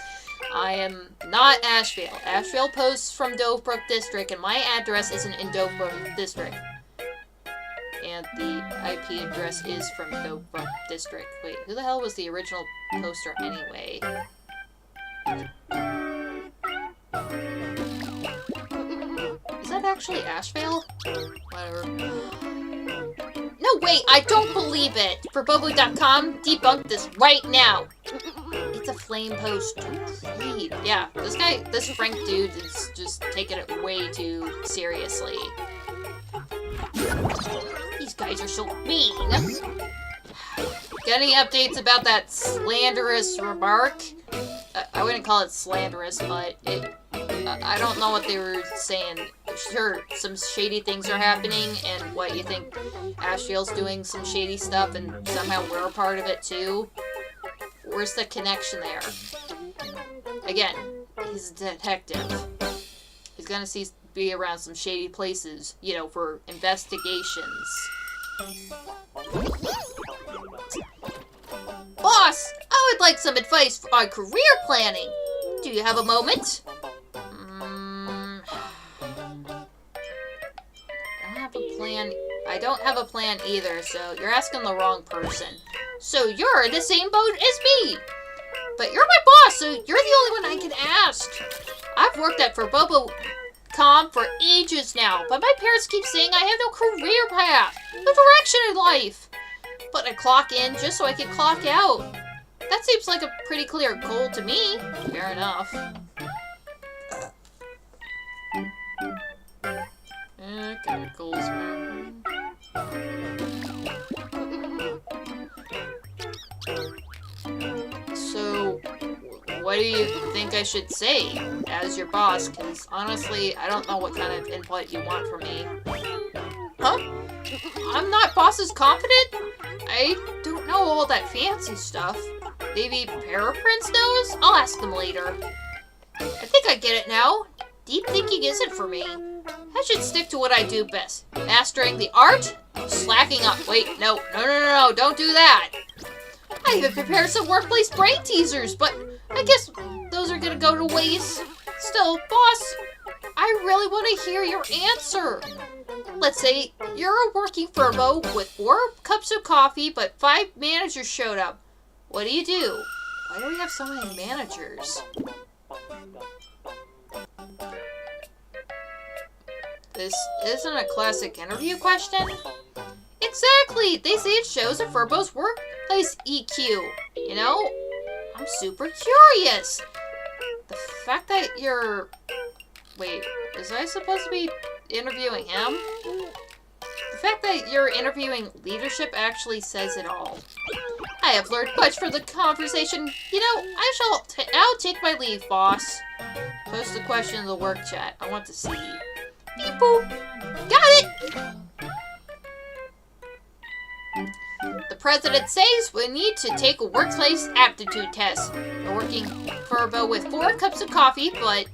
I am not Ashveil. Ashveil posts from Dovebrook District, and my address isn't in Dovebrook District. And the IP address is from Dovebrook District. Wait, who the hell was the original poster anyway? Is that actually Ashveil? Whatever. No, wait, I don't believe it! Furbobo.com, debunk this right now! It's a flame post. Read. Yeah, this Frank dude is just taking it way too seriously. These guys are so mean. Got any updates about that slanderous remark? I wouldn't call it slanderous, but I don't know what they were saying. Sure, some shady things are happening, and what, you think Ashveil's doing some shady stuff, and somehow we're a part of it too? Where's the connection there? Again, he's a detective. He's gonna be around some shady places, you know, for investigations. Boss, I would like some advice on career planning. Do you have a moment? I don't have a plan either, so you're asking the wrong person. So you're in the same boat as me. But you're my boss, so you're the only one I can ask. I've worked at Furbobo.com for ages now, but my parents keep saying I have no career path, no direction in life. But I clock in just so I can clock out. That seems like a pretty clear goal to me. Fair enough. Okay, goals, man. So, what do you think I should say as your boss? Because honestly, I don't know what kind of input you want from me. Huh? I'm not boss's confident? I don't know all that fancy stuff. Maybe Paraprince knows? I'll ask them later. I think I get it now. Deep thinking isn't for me. I should stick to what I do best. Mastering the art? Slacking up. Wait, no, don't do that. I even prepared some workplace brain teasers, but I guess those are gonna go to waste. Still, boss, I really want to hear your answer. Let's say you're working Furbo with 4 cups of coffee, but 5 managers showed up. What do you do? Why do we have so many managers? This isn't a classic interview question. Exactly! They say it shows a Furbo's workplace EQ. You know, I'm super curious. The fact that you're... Wait, is I supposed to be interviewing him? The fact that you're interviewing leadership actually says it all. I have learned much from the conversation. You know, I'll take my leave, boss. Post the question in the work chat. I want to see. Beep boop. Got it! The president says, we need to take a workplace aptitude test. We're working Furbo with 4 cups of coffee, but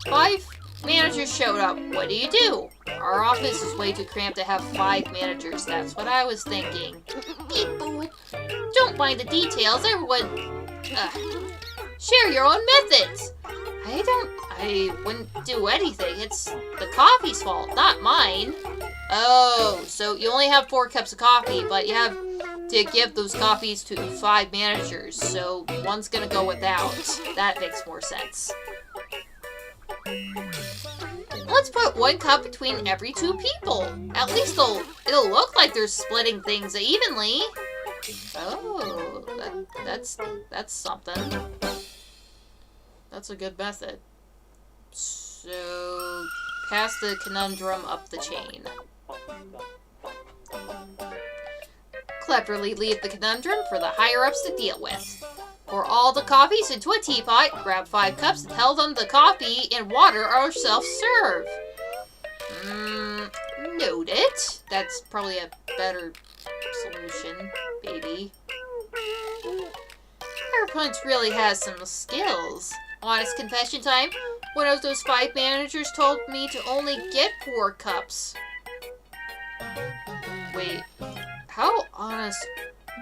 5 managers showed up. What do? Our office is way too cramped to have 5 managers. That's what I was thinking. Beep boop. Don't mind the details. Everyone, share your own methods. I wouldn't do anything. It's the coffee's fault, not mine. Oh, so you only have 4 cups of coffee, but you have to give those coffees to 5 managers, so one's gonna go without. That makes more sense. Let's put 1 cup between every 2 people. At least it'll look like they're splitting things evenly. Oh, that's something. That's a good method. So, pass the conundrum up the chain. Cleverly leave the conundrum for the higher-ups to deal with. Pour all the coffees into a teapot, grab 5 cups, and tell them the coffee and water are self-serve. Noted. That's probably a better solution, baby. PowerPoint really has some skills. Honest confession time. One of those 5 managers told me to only get 4 cups. Wait, how honest?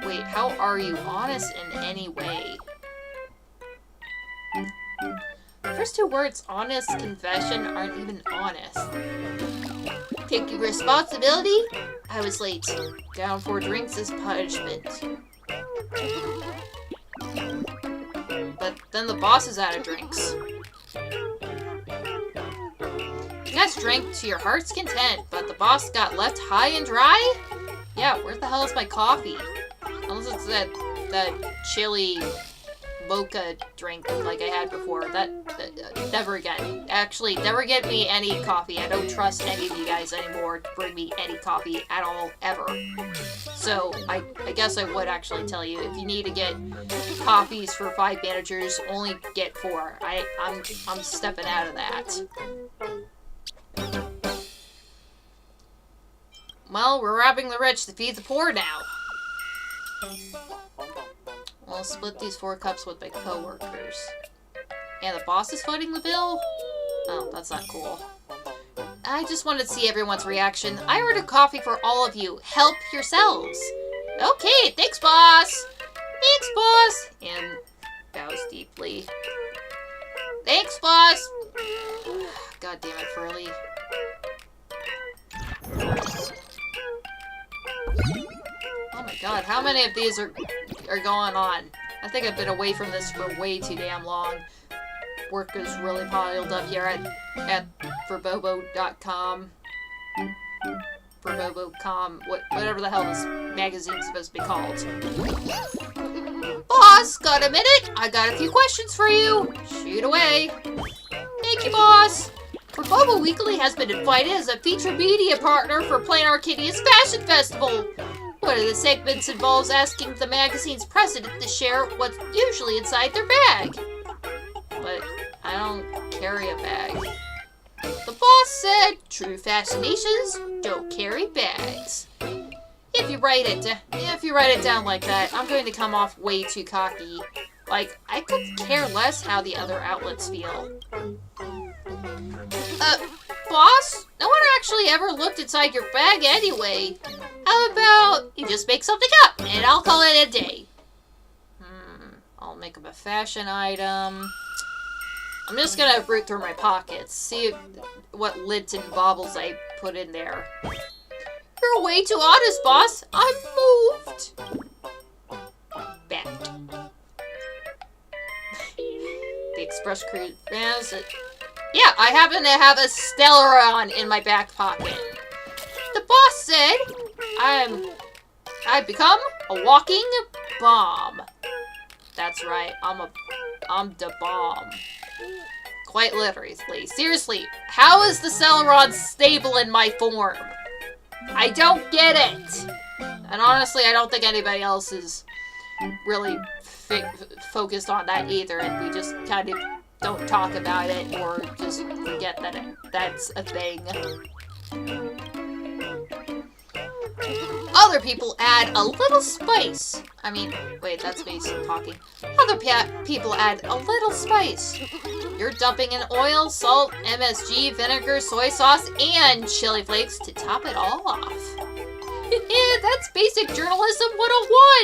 Wait, how are you honest in any way? The first 2 words, honest confession, aren't even honest. Taking responsibility? I was late. Down 4 drinks as punishment. But then the boss is out of drinks. You guys drank to your heart's content, but the boss got left high and dry? Yeah, where the hell is my coffee? Unless it's that chili mocha drink like I had before. That never again. Actually, never get me any coffee. I don't trust any of you guys anymore to bring me any coffee at all, ever. So, I guess I would actually tell you, if you need to get coffees for 5 managers, only get 4. I'm stepping out of that. Well, we're robbing the rich to feed the poor now. I'll split these 4 cups with my coworkers. And the boss is footing the bill? Oh, that's not cool. I just wanted to see everyone's reaction. I ordered coffee for all of you. Help yourselves. Okay, thanks, boss. Thanks, boss. And bows deeply. Thanks, boss. God damn it, Furley. Oh my god, how many of these are going on? I think I've been away from this for way too damn long. Work is really piled up here at Furbobo.com. Furbobo.com, whatever the hell this magazine's supposed to be called. Boss, got a minute? I got a few questions for you. Shoot away. Thank you, boss. Furbobo Weekly has been invited as a featured media partner for Plain Arcadia's Fashion Festival. One of the segments involves asking the magazine's president to share what's usually inside their bag. But I don't carry a bag. The boss said, true fascinations don't carry bags. If you write it down like that, I'm going to come off way too cocky. Like, I could care less how the other outlets feel. Boss? No one actually ever looked inside your bag anyway. How about you just make something up, and I'll call it a day. I'll make up a fashion item. I'm just gonna root through my pockets, see what lids and baubles I put in there. You're way too honest, boss. I'm moved. Back. The Express Cruise. Yeah, I happen to have a Stellaron in my back pocket. The boss said, I've become a walking bomb. That's right, I'm the bomb. Quite literally. Seriously, how is the Stellaron stable in my form? I don't get it. And honestly, I don't think anybody else is really focused on that either, and we just kind of don't talk about it or just forget that that's a thing. Other people add a little spice. I mean, wait, that's me still talking. Other people add a little spice. You're dumping in oil, salt, MSG, vinegar, soy sauce, and chili flakes to top it all off. Yeah, that's basic journalism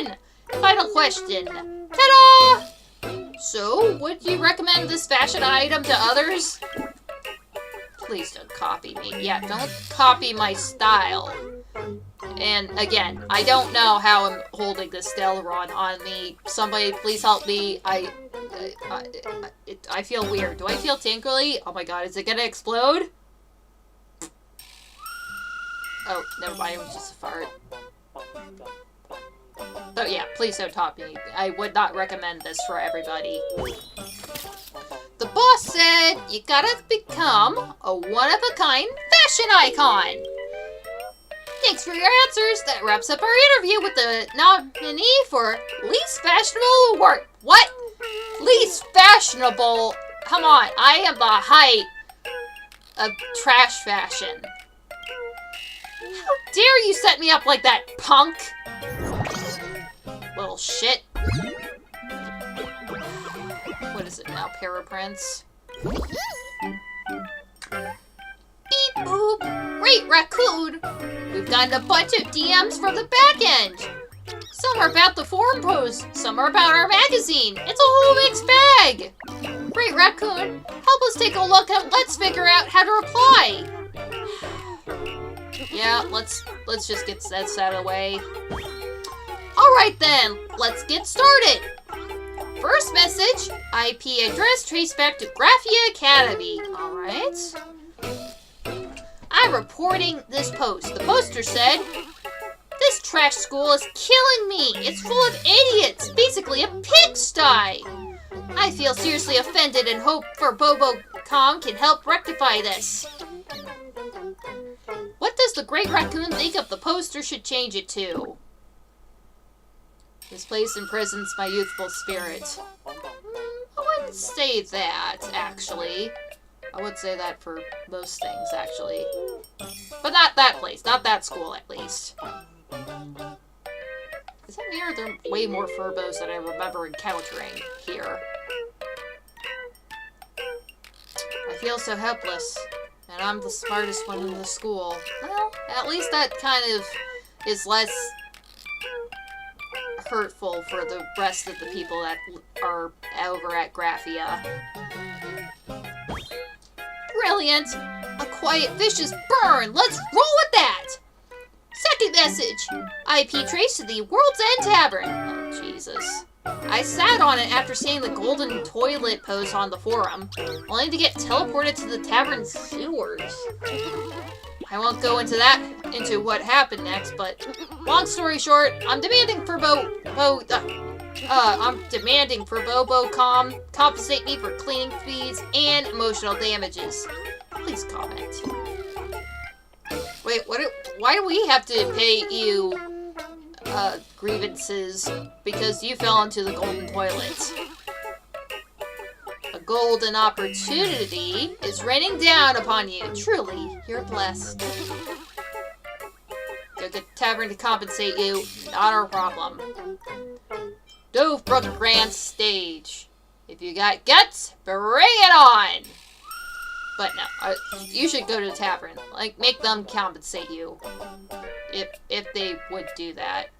101. Final question. Ta-da! So, would you recommend this fashion item to others? Please don't copy me. Yeah, don't copy my style. And again, I don't know how I'm holding this Stellaron on me. Somebody please help me. I feel weird. Do I feel tingly? Oh my god, is it gonna explode? Oh, never mind, it was just a fart. So yeah, please don't top me. I would not recommend this for everybody. The boss said you gotta become a one-of-a-kind fashion icon. Thanks for your answers. That wraps up our interview with the nominee for Least Fashionable Award. What? Least Fashionable? Come on, I am the height of trash fashion. How dare you set me up like that, punk? Little shit. What is it now? Paraprints? Beep boop! Great Raccoon! We've gotten a bunch of DMs from the back end. Some are about the forum post, some are about our magazine. It's a whole mixed bag. Great Raccoon, help us take a look and let's figure out how to reply. Yeah, let's just get that out of the way. Alright then, let's get started. First message, IP address traced back to Graphia Academy. Alright. I'm reporting this post. The poster said, "This trash school is killing me. It's full of idiots. Basically a pigsty. I feel seriously offended and hope Furbobo.com can help rectify this." What does the Great Raccoon think of the poster should change it to? This place imprisons my youthful spirit. I wouldn't say that, actually. I would say that for most things, actually. But not that place. Not that school, at least. Is that me, or are there way more Furbos than I remember encountering here? I feel so helpless. And I'm the smartest one in the school. Well, at least that kind of is less hurtful for the rest of the people that are over at Graphia. Brilliant! A quiet vicious burn! Let's roll with that! Second message! IP trace to the World's End Tavern. Oh, Jesus. I sat on it after seeing the golden toilet post on the forum, only to get teleported to the tavern sewers. I won't go into what happened next, but long story short, I'm demanding Furbobo.com compensate me for cleaning fees and emotional damages. Please comment. Wait, why do we have to pay you grievances because you fell into the golden toilet? A golden opportunity is raining down upon you. Truly, you're blessed. Go get the tavern to compensate you. Not our problem. Dovebrook Grand Stage. If you got guts, bring it on! But no, you should go to the tavern. Like, make them compensate you. If they would do that.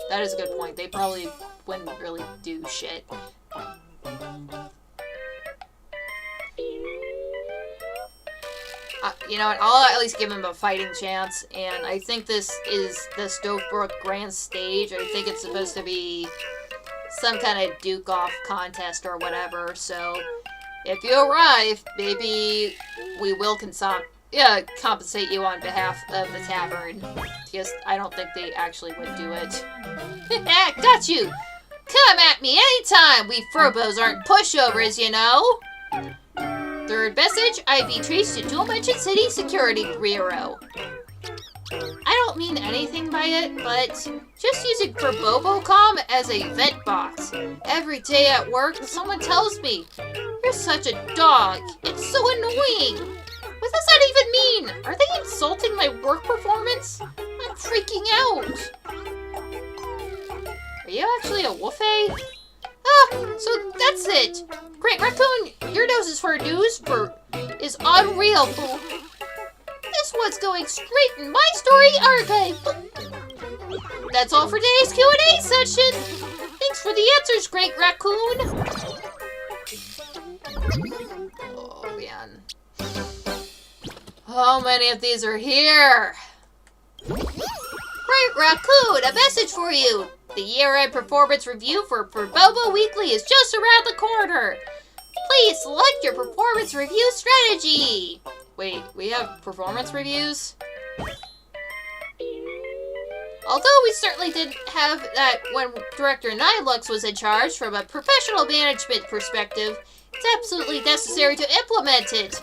That is a good point. They probably wouldn't really do shit. You know what, I'll at least give him a fighting chance, and I think this is the Dovebrook Grand Stage. I think it's supposed to be some kind of duke-off contest or whatever, so if you arrive, maybe we will compensate you on behalf of the tavern, because I don't think they actually would do it. Got you! Come at me anytime! We Furbos aren't pushovers, you know! Third message, IP traced to Dual Mention City Security Bureau. I don't mean anything by it, but just using Furbobo.com as a vent box. Every day at work, someone tells me, "You're such a dog. It's so annoying." What does that even mean? Are they insulting my work performance? I'm freaking out. cafe? Ah, so that's it. Great Raccoon, your doses for news is unreal, boo. This one's going straight in my story archive. That's all for today's Q&A session. Thanks for the answers, Great Raccoon. Oh, man. How many of these are here? Great Raccoon, a message for you. The year-end performance review for Furbobo Weekly is just around the corner. Please select your performance review strategy. Wait, we have performance reviews? Although we certainly didn't have that when Director Nihilux was in charge, from a professional management perspective, it's absolutely necessary to implement it.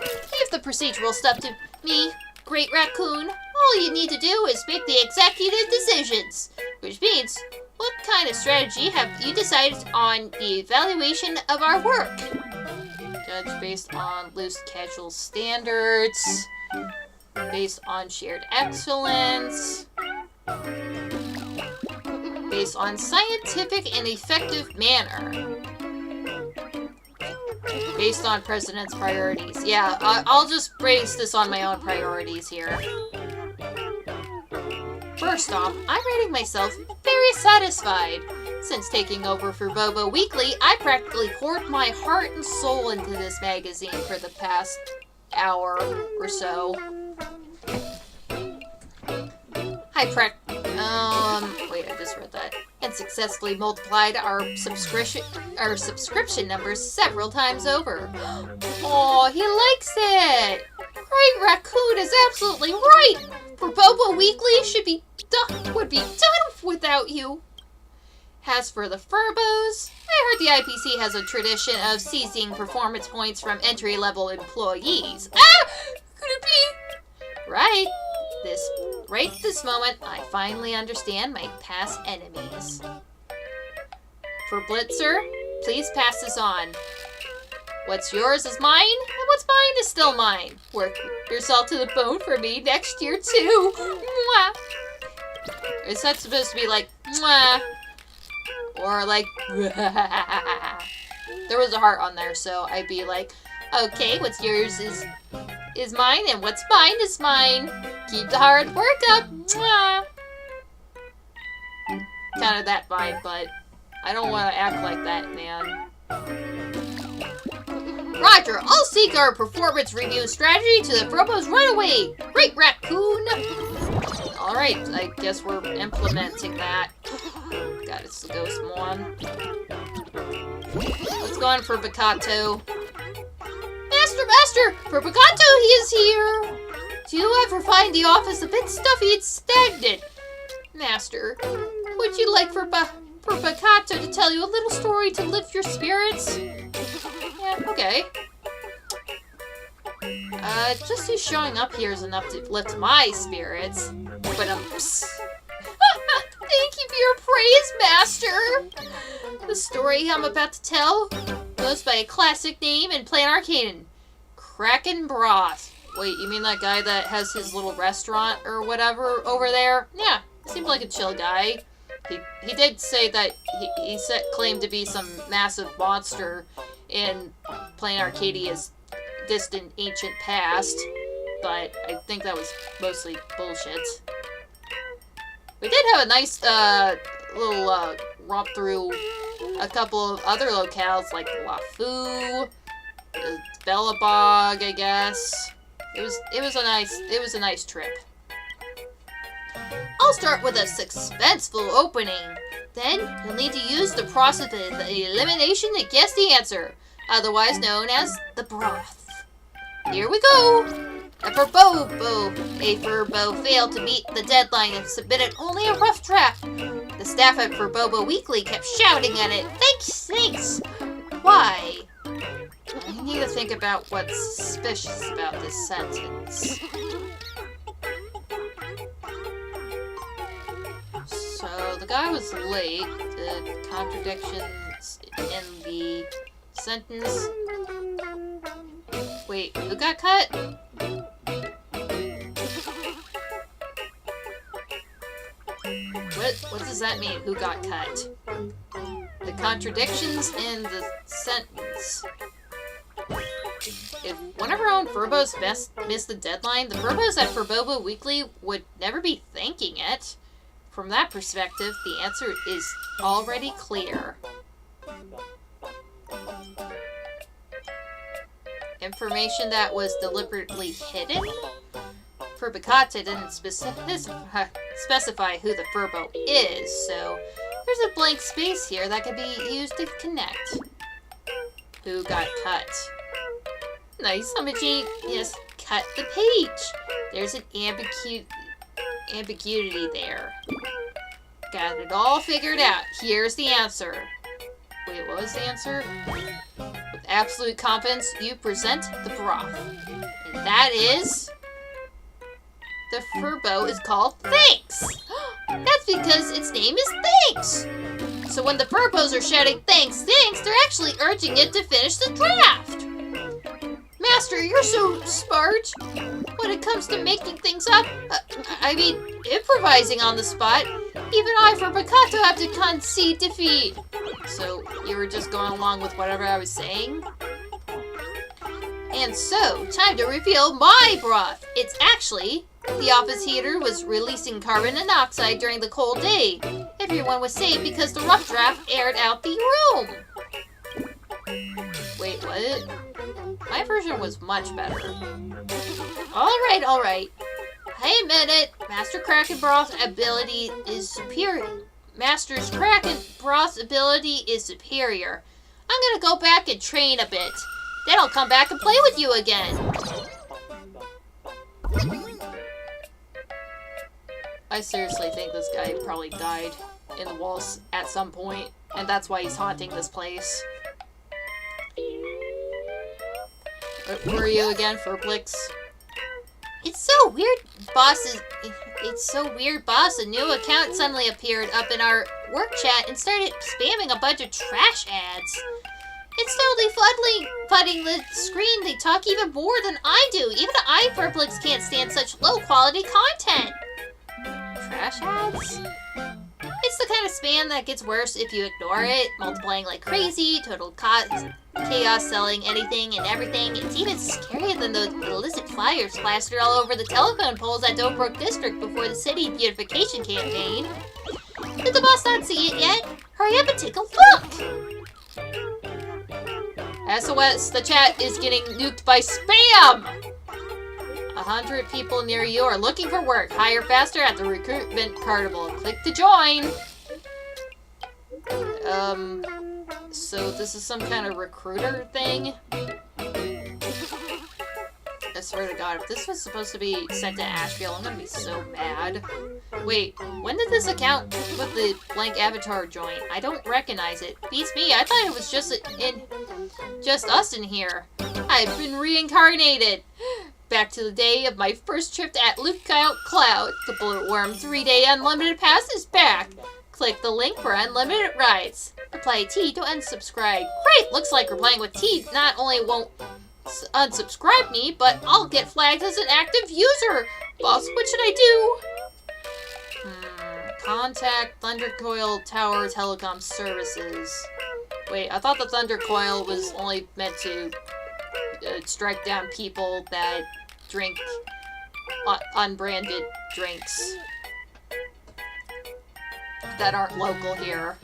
Leave the procedural stuff to me, Great Raccoon. All you need to do is make the executive decisions. Which means, what kind of strategy have you decided on the evaluation of our work? Judge based on loose casual standards, based on shared excellence, based on scientific and effective manner, based on President's priorities. Yeah, I'll just base this on my own priorities here. First off, I'm rating myself very satisfied. Since taking over Furbobo Weekly, I practically poured my heart and soul into this magazine for the past hour or so. Wait, I just read that. And successfully multiplied our subscription numbers several times over. Oh, he likes it! Great Raccoon is absolutely right! Furbobo Weekly would be done without you. As for the Furbos, I heard the IPC has a tradition of seizing performance points from entry-level employees. Ah! Could it be? Right this moment, I finally understand my past enemies. For Blitzer, please pass this on. What's yours is mine, and what's mine is still mine. Work yourself to the bone for me next year, too. Mwah. Is that supposed to be like, mwah? Or like, there was a heart on there, so I'd be like, okay, what's yours is mine, and what's mine is mine. Keep the hard work up. Mwah. Kind of that vibe, but I don't want to act like that, man. Roger, I'll seek our performance review strategy to the Furbos right away. Great Raccoon. Alright, I guess we're implementing that. God, it's the Ghost Mon. Let's go on for Bakato. Master! For Bakato, he is here! Do you ever find the office a bit stuffy and stagnant? Master, would you like for Bakato to tell you a little story to lift your spirits? Yeah, okay. Just you showing up here is enough to lift my spirits. But thank you for your praise, Master! The story I'm about to tell goes by a classic name in Plain Arcane. Kraken Broth. Wait, you mean that guy that has his little restaurant or whatever over there? Yeah, seemed like a chill guy. He did say that he claimed to be some massive monster in Plain Arcadia's distant ancient past, but I think that was mostly bullshit. We did have a nice little romp through a couple of other locales like LaFu, Bellabog, I guess. It was a nice trip. I'll start with a suspenseful opening. Then you'll need to use the process of elimination to guess the answer, otherwise known as the Broth. Here we go. A Furbo failed to meet the deadline and submitted only a rough draft. The staff at Furbobo Weekly kept shouting at it. Thanks. Why? I need to think about what's suspicious about this sentence. So, the guy was late. The contradictions in the sentence. Wait, who got cut? What does that mean? Who got cut? the contradictions in the sentence. If one of our own Furbos missed the deadline, the Furbos at Furbobo Weekly would never be thanking it. From that perspective, the answer is already clear. Information that was deliberately hidden? Furbicata didn't specify who the Furbo is, so there's a blank space here that could be used to connect. Who got cut? Nice, Amaji. Yes, cut the page. There's an ambiguity there. Got it all figured out. Here's the answer. Wait, what was the answer? With absolute confidence, you present the broth. And that is... the Furbo is called Thanks. That's because its name is Thanks. So when the Furbos are shouting thanks, thanks, they're actually urging it to finish the draft. Master, you're so smart. When it comes to making things up, I mean, improvising on the spot, even I, Furbicata, have to concede defeat. So, you were just going along with whatever I was saying? And so, time to reveal my broth. It's actually... the office heater was releasing carbon monoxide during the cold day. Everyone was saved because the rough draft aired out the room. Wait, what? My version was much better. Alright. I admit it. Master Kraken Broth's ability is superior. Master's Kraken Broth's ability is superior. I'm gonna go back and train a bit. Then I'll come back and play with you again. I seriously think this guy probably died in the walls at some point, and that's why he's haunting this place. Who are you again, Furblix? It's so weird, boss. A new account suddenly appeared up in our work chat and started spamming a bunch of trash ads. It's totally flooding the screen. They talk even more than I do. Even I, Furblix, can't stand such low-quality content. Trash ads? It's the kind of spam that gets worse if you ignore it, multiplying like crazy, total chaos, selling anything and everything. It's even scarier than those illicit flyers plastered all over the telephone poles at Dobrok District before the city beautification campaign. Did the boss not see it yet? Hurry up and take a look! SOS, the chat is getting nuked by spam! 100 people near you are looking for work. Hire faster at the recruitment carnival. Click to join. So this is some kind of recruiter thing? I swear to God, if this was supposed to be sent to Ashveil, I'm gonna be so mad. Wait, when did this account with the blank avatar join? I don't recognize it. Beats me, I thought it was just us in here. I've been reincarnated. Back to the day of my first trip at Lookout Cloud. The Bloatworm 3-day unlimited pass is back. Click the link for unlimited rides. Apply T to unsubscribe. Great! Looks like we're playing with T. Not only won't unsubscribe me, but I'll get flagged as an active user. Boss, what should I do? Contact Thundercoil Tower Telecom Services. Wait, I thought the Thundercoil was only meant to strike down people that drink unbranded drinks that aren't local here.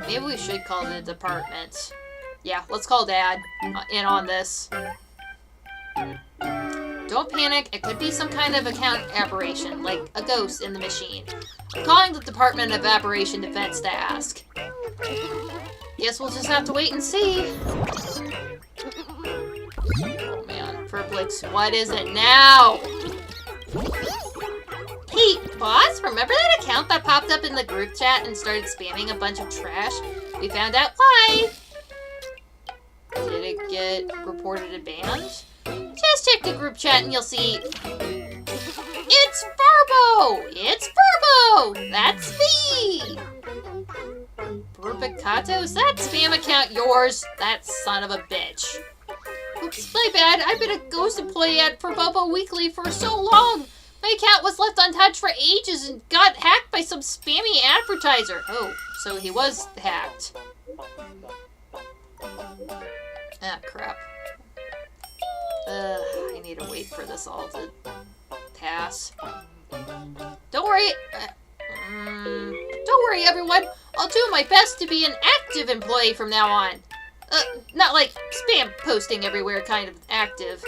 Maybe we should call the department. Yeah, let's call Dad in on this. Don't panic, it could be some kind of account aberration, like a ghost in the machine. I'm calling the Department of Aberration Defense to ask. Guess we'll just have to wait and see. Oh man, Furblix, what is it now? Hey, boss, remember that account that popped up in the group chat and started spamming a bunch of trash? We found out why. Did it get reported and banned? Just check the group chat and you'll see. It's Furbo! It's Furbo! That's me! Burbicato, is that spam account yours? That son of a bitch. Oops, my bad. I've been a ghost employee at Furbobo Weekly for so long. My account was left untouched for ages and got hacked by some spammy advertiser. Oh, so he was hacked. Ah, crap. I need to wait for this all to pass. Don't worry. Don't worry, everyone. I'll do my best to be an active employee from now on. Not like spam posting everywhere kind of active.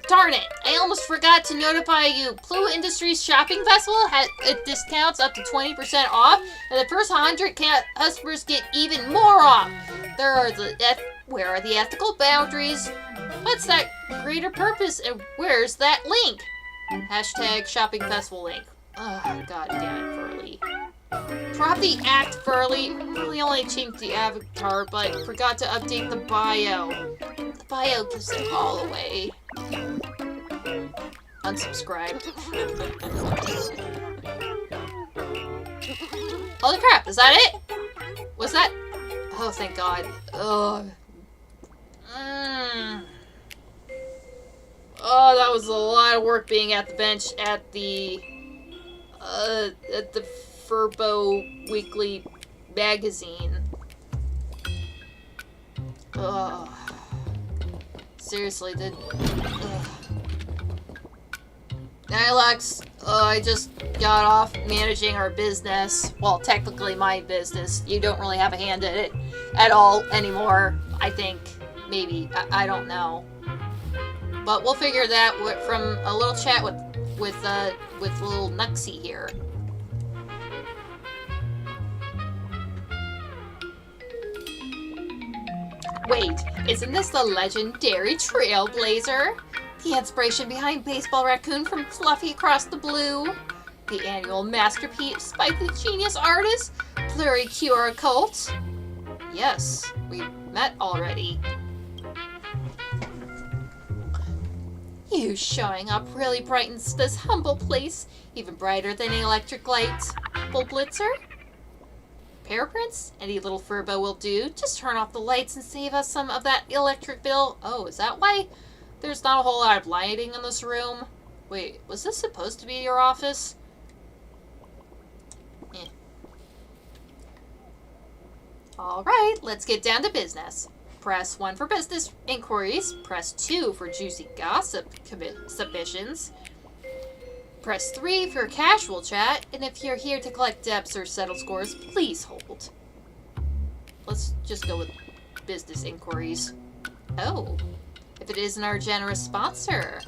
Darn it! I almost forgot to notify you. Blue Industries Shopping Festival had discounts up to 20% off, and the first 100 customers get even more off. Where are the ethical boundaries? What's that greater purpose, and where's that link? Hashtag Shopping Festival link. Oh, god damn it, Furly. Drop the act, Furly. Really only changed the avatar, but forgot to update the bio. The bio gives it all away. Unsubscribed. Holy crap, is that it? Was that? Oh, thank god. Ugh. Oh, that was a lot of work being at the bench at the Furbobo Weekly magazine. Ugh. Seriously, Nihilux, I just got off managing our business. Well, technically my business. You don't really have a hand in it at all anymore, I think. Maybe. I don't know. But we'll figure that from a little chat with little Nuxie here. Wait, isn't this the legendary Trailblazer? The inspiration behind Baseball Raccoon from Fluffy Across the Blue? The annual masterpiece by the genius artist, Pluricure Cult? Yes, we met already. You showing up really brightens this humble place, even brighter than an electric light. Blitzer? Paraprints? Any little Furbo will do. Just turn off the lights and save us some of that electric bill. Oh, is that why there's not a whole lot of lighting in this room? Wait, was this supposed to be your office? Eh. Alright, let's get down to business. Press 1 for business inquiries. Press 2 for juicy gossip submissions. Press 3 for casual chat. And if you're here to collect debts or settle scores, please hold. Let's just go with business inquiries. Oh, if it isn't our generous sponsor.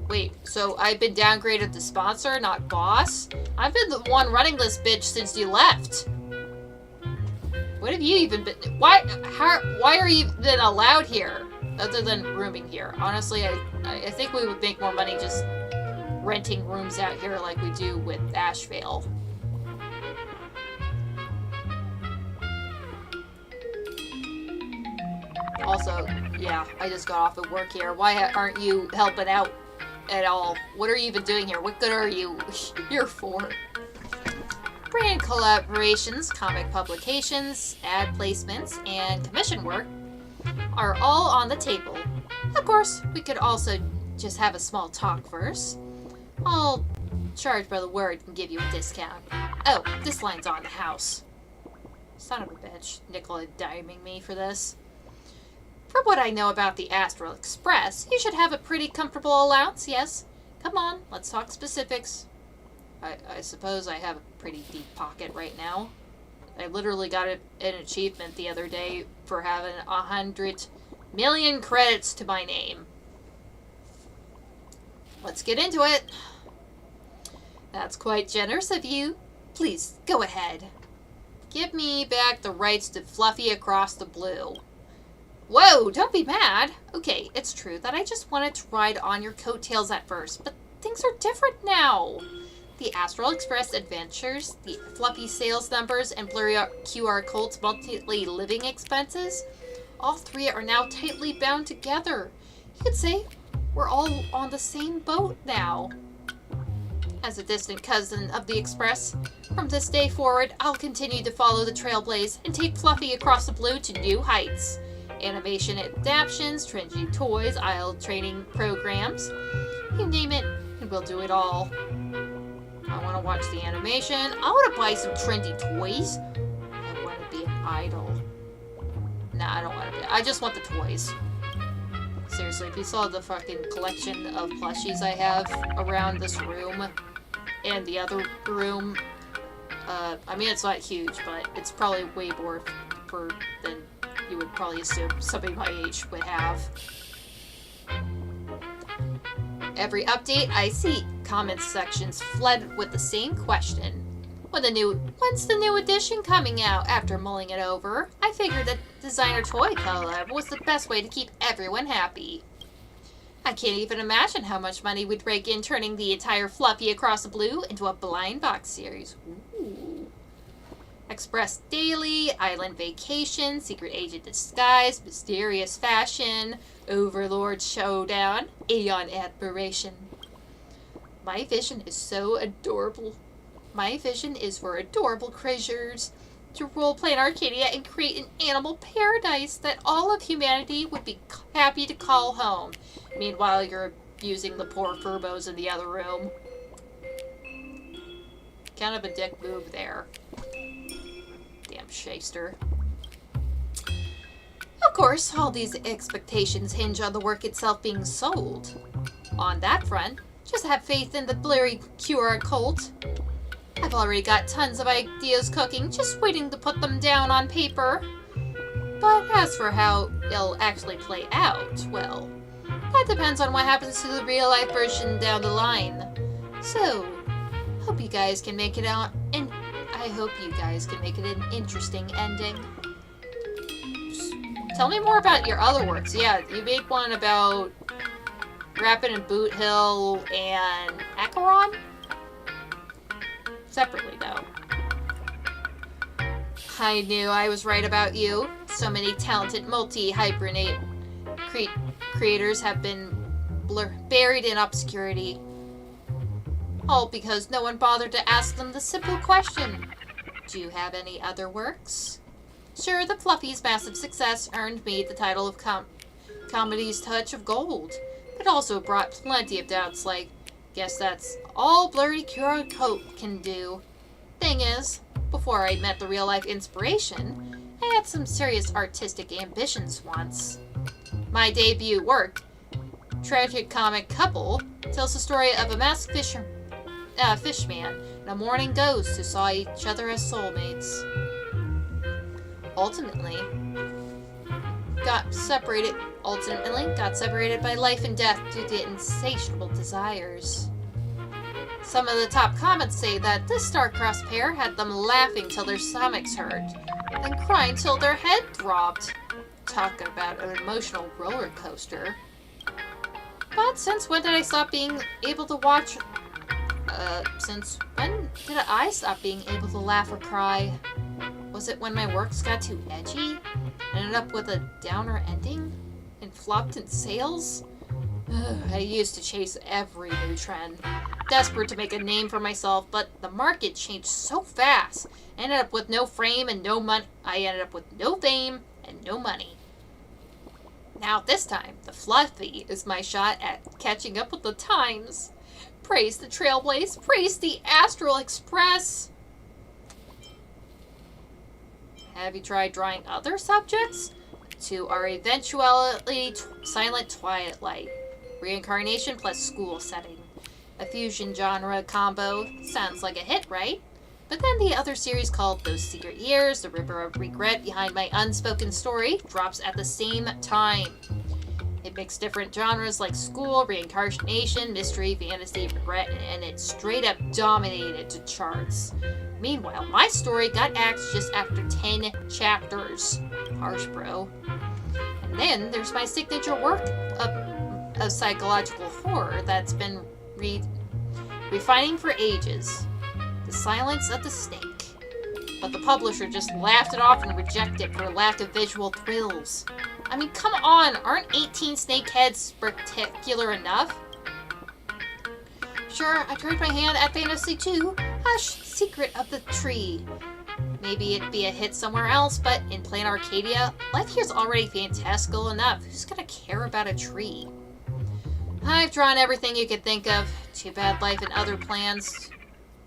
Wait, so I've been downgraded to sponsor, not boss? I've been the one running this bitch since you left. What have you even been? Why are you even allowed here, other than rooming here? Honestly, I think we would make more money just renting rooms out here like we do with Ashveil. Also, yeah, I just got off of work here. Why aren't you helping out at all? What are you even doing here? What good are you here for? Brand collaborations, comic publications, ad placements, and commission work are all on the table. Of course, we could also just have a small talk first. I'll charge by the word and give you a discount. Oh, this line's on the house. Son of a bitch, Nicola diming me for this. From what I know about the Astral Express, you should have a pretty comfortable allowance, yes? Come on, let's talk specifics. I suppose I have a pretty deep pocket right now. I literally got an achievement the other day for having 100 million credits to my name. Let's get into it. That's quite generous of you. Please, go ahead. Give me back the rights to Fluffy Across the Blue. Whoa, don't be mad. Okay, it's true that I just wanted to ride on your coattails at first, but things are different now. The Astral Express adventures, the Fluffy sales numbers, and Blurry QR Cult's monthly living expenses, all three are now tightly bound together. You could say we're all on the same boat now. As a distant cousin of the Express, from this day forward, I'll continue to follow the Trailblaze and take Fluffy Across the Blue to new heights. Animation adaptations, trendy toys, aisle training programs, you name it, We'll do it all. I want to watch the animation. I want to buy some trendy toys. I want to be an idol. Nah, I don't want to be. I just want the toys. Seriously, if you saw the fucking collection of plushies I have around this room and the other room, I mean, it's not huge, but it's probably way more than you would probably assume somebody my age would have. Every update I see, comment sections flooded with the same question. When's the new edition coming out? After mulling it over, I figured that designer toy collab was the best way to keep everyone happy. I can't even imagine how much money we'd rake in turning the entire Fluffy Across the Blue into a blind box series. Ooh. Express Daily, Island Vacation, Secret Agent Disguise, Mysterious Fashion, Overlord Showdown, Aeon Admiration. My vision is so adorable. My vision is for adorable creatures to roleplay in Arcadia and create an animal paradise that all of humanity would be happy to call home. Meanwhile, you're abusing the poor Furbos in the other room. Kind of a dick move there. Damn shyster. Of course, all these expectations hinge on the work itself being sold. On that front, just have faith in the blurry QR cult. I've already got tons of ideas cooking, just waiting to put them down on paper. But as for how it'll actually play out, well, that depends on what happens to the real-life version down the line. So, hope you guys can make it out, and I hope you guys can make it an interesting ending. Tell me more about your other works. Yeah, you made one about Rapid and Boot Hill and Acheron? Separately, though. I knew I was right about you. So many talented multi-hibernate creators have been buried in obscurity. All because no one bothered to ask them the simple question. Do you have any other works? Sure, the Fluffy's massive success earned me the title of Comedy's Touch of Gold, but also brought plenty of doubts like, guess that's all blurry QR code can do. Thing is, before I met the real-life inspiration, I had some serious artistic ambitions once. My debut work, Tragic Comic Couple, tells the story of a masked fishman and a mourning ghost who saw each other as soulmates. Ultimately got separated by life and death due to insatiable desires. Some of the top comments say that this star-crossed pair had them laughing till their stomachs hurt, then crying till their head throbbed. Talk about an emotional roller coaster. But since when did I stop being able to watch? Since when did I stop being able to laugh or cry? Was it when my works got too edgy? Ended up with a downer ending? And flopped in sales? I used to chase every new trend, desperate to make a name for myself, but the market changed so fast. I ended up with no fame and no money. I ended up with no fame and no money. Now this time, the Fluffy is my shot at catching up with the times. Praise the Trailblaze, praise the Astral Express. Have you tried drawing other subjects? To our eventually silent twilight. Reincarnation plus school setting. A fusion genre combo. Sounds like a hit, right? But then the other series called Those Secret Years, The River of Regret Behind My Unspoken Story, drops at the same time. It mixed different genres like school, reincarnation, mystery, fantasy, regret, and it straight up dominated the charts. Meanwhile, my story got axed just after 10 chapters. Harsh, bro. And then there's my signature work of psychological horror that's been refining for ages. The Silence of the Snake. But the publisher just laughed it off and rejected it for lack of visual thrills. I mean, come on, aren't 18 snake heads spectacular enough? Sure, I tried my hand at fantasy too. Hush, Secret of the Tree. Maybe it'd be a hit somewhere else, but in plain Arcadia, life here's already fantastical enough. Who's gonna care about a tree? I've drawn everything you could think of. Too bad life and other plans.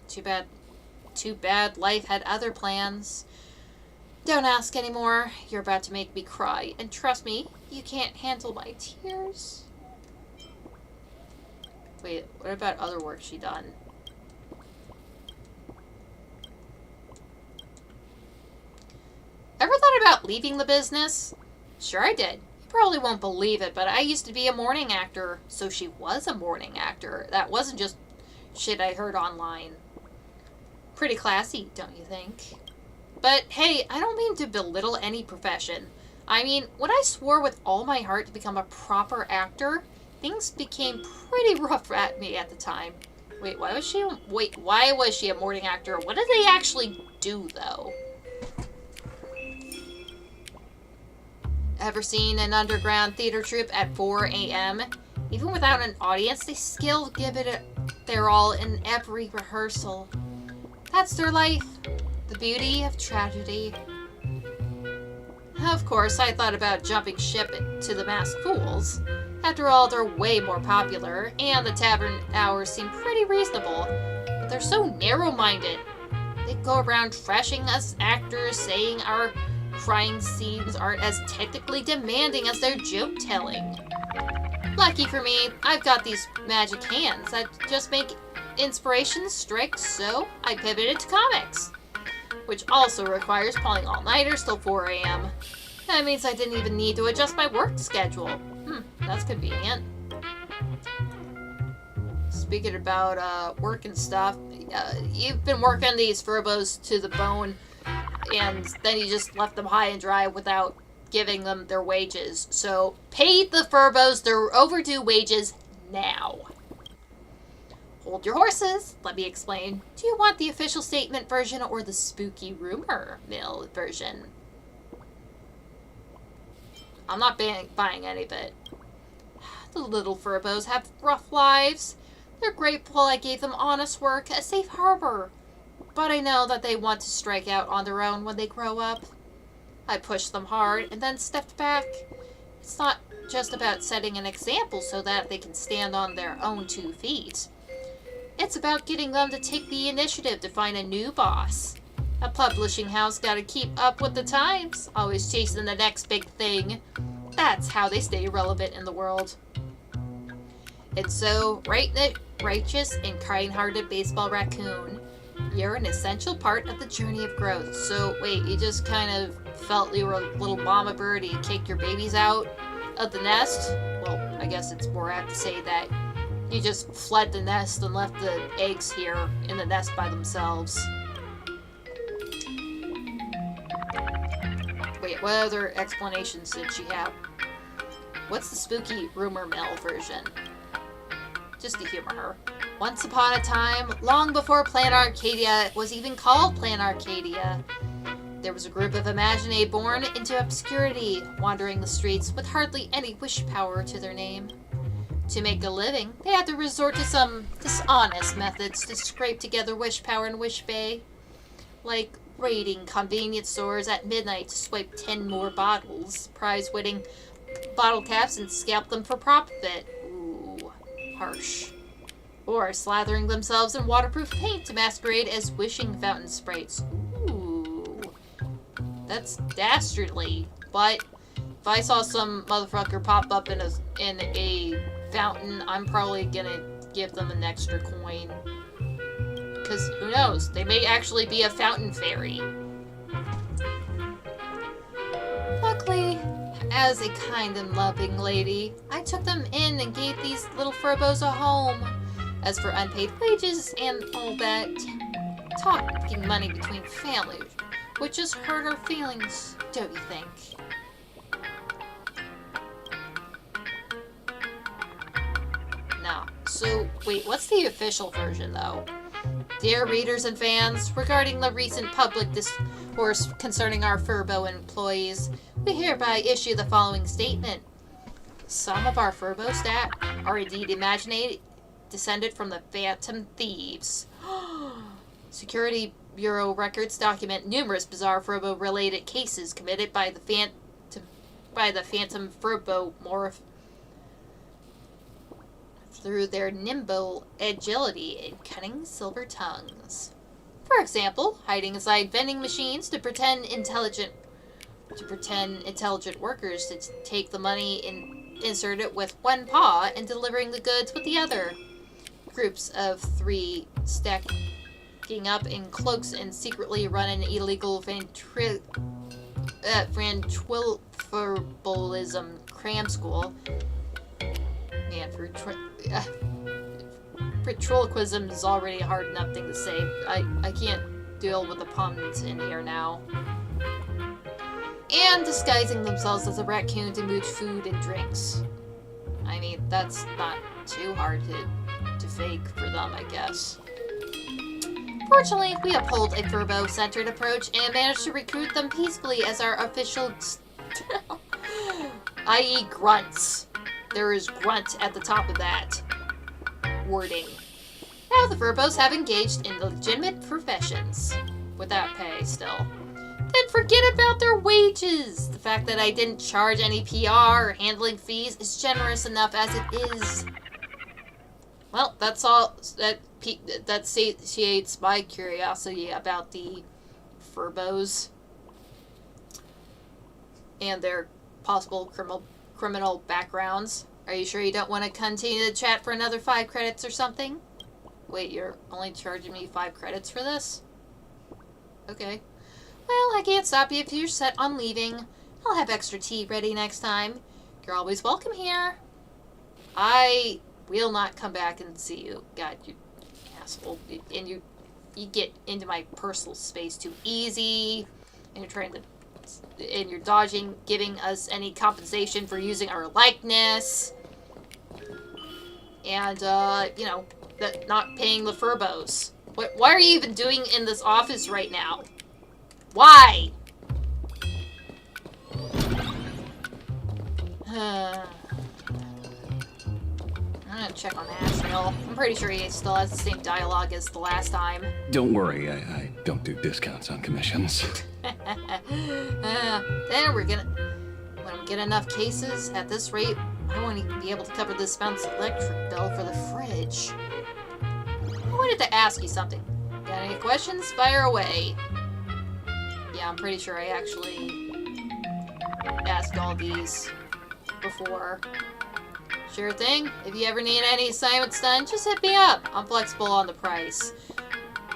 Too bad life had other plans. Don't ask anymore. You're about to make me cry. And trust me, you can't handle my tears. Wait, what about other work she done? Ever thought about leaving the business? Sure I did. You probably won't believe it, but I used to be a morning actor. So she was a morning actor. That wasn't just shit I heard online. Pretty classy, don't you think? But hey, I don't mean to belittle any profession. I mean, when I swore with all my heart to become a proper actor, things became pretty rough at me at the time. Wait, why was she a morning actor? What did they actually do, though? Ever seen an underground theater troupe at 4 a.m.? Even without an audience, they still give it their all in every rehearsal. That's their life. The beauty of tragedy. Of course, I thought about jumping ship to the Masked Fools. After all, they're way more popular, and the tavern hours seem pretty reasonable. But they're so narrow-minded. They go around trashing us actors, saying our crying scenes aren't as technically demanding as their joke-telling. Lucky for me, I've got these magic hands that just make inspiration strike, so I pivoted to comics. Which also requires pulling all-nighters till 4 a.m. That means I didn't even need to adjust my work schedule. That's convenient. Speaking about work and stuff, you've been working these Furbos to the bone, and then you just left them high and dry without giving them their wages. So pay the Furbos their overdue wages now. Hold your horses. Let me explain. Do you want the official statement version or the spooky rumor mill version? I'm not buying any of it. The little Furbos have rough lives. They're grateful I gave them honest work, a safe harbor. But I know that they want to strike out on their own when they grow up. I pushed them hard and then stepped back. It's not just about setting an example so that they can stand on their own 2 feet. It's about getting them to take the initiative to find a new boss. A publishing house gotta keep up with the times, always chasing the next big thing. That's how they stay relevant in the world. It's so righteous and kind-hearted baseball raccoon. You're an essential part of the journey of growth. So, wait, you just kind of felt you were a little mama bird and you kicked your babies out of the nest? Well, I guess it's more apt to say that you just fled the nest and left the eggs here in the nest by themselves. Wait, what other explanations did she have? What's the spooky rumor mill version? Just to humor her. Once upon a time, long before Plan Arcadia was even called Plan Arcadia, there was a group of Imaginae born into obscurity, wandering the streets with hardly any wish power to their name. To make a living, they had to resort to some dishonest methods to scrape together wish power in Wish Bay, like raiding convenience stores at midnight to swipe 10 more bottles, prize-winning bottle caps and scalp them for profit. Ooh, harsh. Or slathering themselves in waterproof paint to masquerade as wishing fountain sprites. Ooh, that's dastardly. But if I saw some motherfucker pop up in a fountain, I'm probably gonna give them an extra coin. Because who knows? They may actually be a fountain fairy. Luckily, as a kind and loving lady, I took them in and gave these little Furbos a home. As for unpaid wages and all that, talking money between families would just hurt our feelings, don't you think? No. So, wait, what's the official version, though? Dear readers and fans, regarding the recent public discourse concerning our Furbo employees, we hereby issue the following statement. Some of our Furbo staff are indeed Imaginae descended from the Phantom Thieves. Security Bureau records document numerous bizarre Furbo-related cases committed by the Phantom Furbo through their nimble agility and cunning silver tongues. For example, hiding inside vending machines to pretend intelligent workers to take the money and insert it with one paw and delivering the goods with the other. Groups of 3 stacking up in cloaks and secretly run an illegal ventriloquism cram school. Man, ventriloquism is already a hard enough thing to say. I can't deal with the puns in here now. And disguising themselves as a raccoon to mooch food and drinks. I mean, that's not too hard to fake for them, I guess. Fortunately, we uphold a Furbo-centered approach and managed to recruit them peacefully as our official i.e. grunts. There is grunt at the top of that wording. Now the Furbos have engaged in legitimate professions. Without pay, still. Then forget about their wages! The fact that I didn't charge any PR or handling fees is generous enough as it is. Well, that's all. That satiates my curiosity about the Furbos and their possible criminal backgrounds. Are you sure you don't want to continue to chat for another 5 credits or something? Wait, you're only charging me 5 credits for this? Okay. Well, I can't stop you if you're set on leaving. I'll have extra tea ready next time. You're always welcome here. I will not come back and see you. God, you asshole. And you get into my personal space too easy. And you're dodging giving us any compensation for using our likeness. And, not paying the Furbos. Why are you even doing in this office right now? Why? I'm gonna check on Ashveil. I'm pretty sure he still has the same dialogue as the last time. Don't worry, I don't do discounts on commissions. Then when we get enough cases at this rate, I won't even be able to cover this month's electric bill for the fridge. I wanted to ask you something. Got any questions? Fire away. Yeah, I'm pretty sure I actually asked all these before. Sure thing. If you ever need any assignments done, just hit me up. I'm flexible on the price.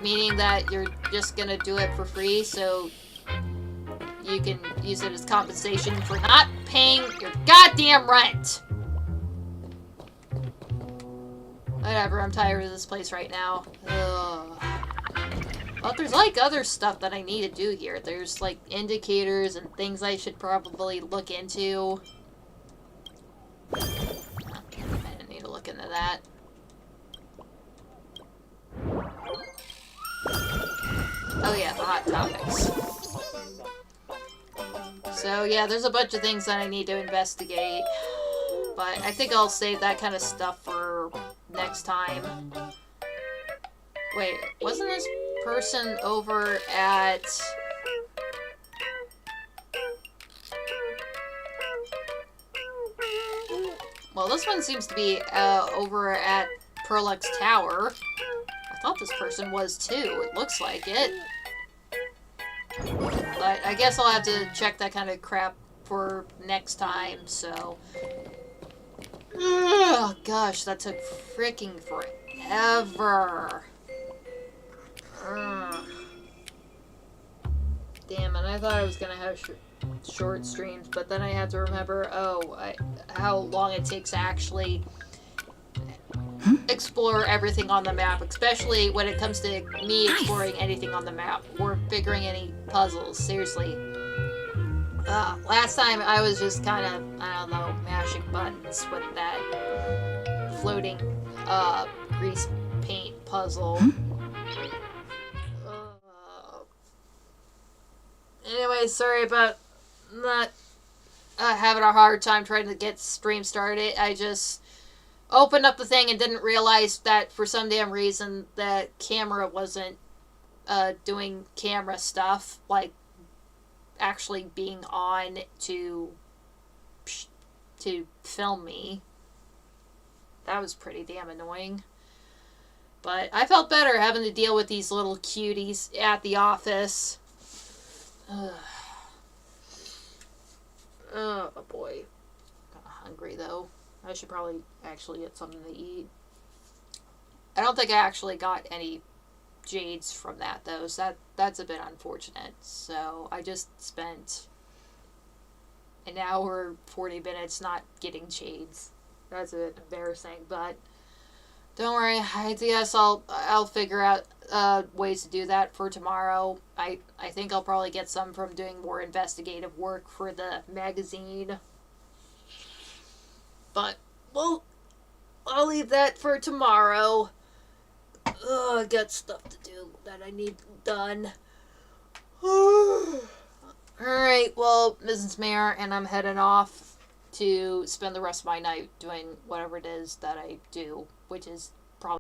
Meaning that you're just gonna do it for free, so you can use it as compensation for not paying your goddamn rent. Whatever, I'm tired of this place right now. Ugh. But there's like other stuff that I need to do here. There's like indicators and things I should probably look into. I didn't need to look into that. Oh yeah, the hot topics. So yeah, there's a bunch of things that I need to investigate. But I think I'll save that kind of stuff for next time. Wait, wasn't this person over at... Well, this one seems to be over at Furblix Tower. I thought this person was too. It looks like it. But I guess I'll have to check that kind of crap for next time, so... Oh, gosh, that took freaking forever. Damn it, I thought I was gonna have short streams, but then I had to remember, how long it takes to actually explore everything on the map, especially when it comes to me exploring anything on the map or figuring any puzzles, seriously. Last time I was just kind of, I don't know, mashing buttons with that floating, grease paint puzzle. Anyway, sorry about not having a hard time trying to get stream started. I just opened up the thing and didn't realize that for some damn reason that camera wasn't doing camera stuff, like actually being on to film me. That was pretty damn annoying. But I felt better having to deal with these little cuties at the office. Ugh. Oh, boy. Kind of hungry, though. I should probably actually get something to eat. I don't think I actually got any jades from that, though, so that's a bit unfortunate. So I just spent an hour, 40 minutes not getting jades. That's a bit embarrassing, but don't worry. I guess I'll figure out ways to do that for tomorrow. I think I'll probably get some from doing more investigative work for the magazine. But, well, I'll leave that for tomorrow. I got stuff to do that I need done. Alright, well, Mrs. Mayor, and I'm heading off to spend the rest of my night doing whatever it is that I do, which is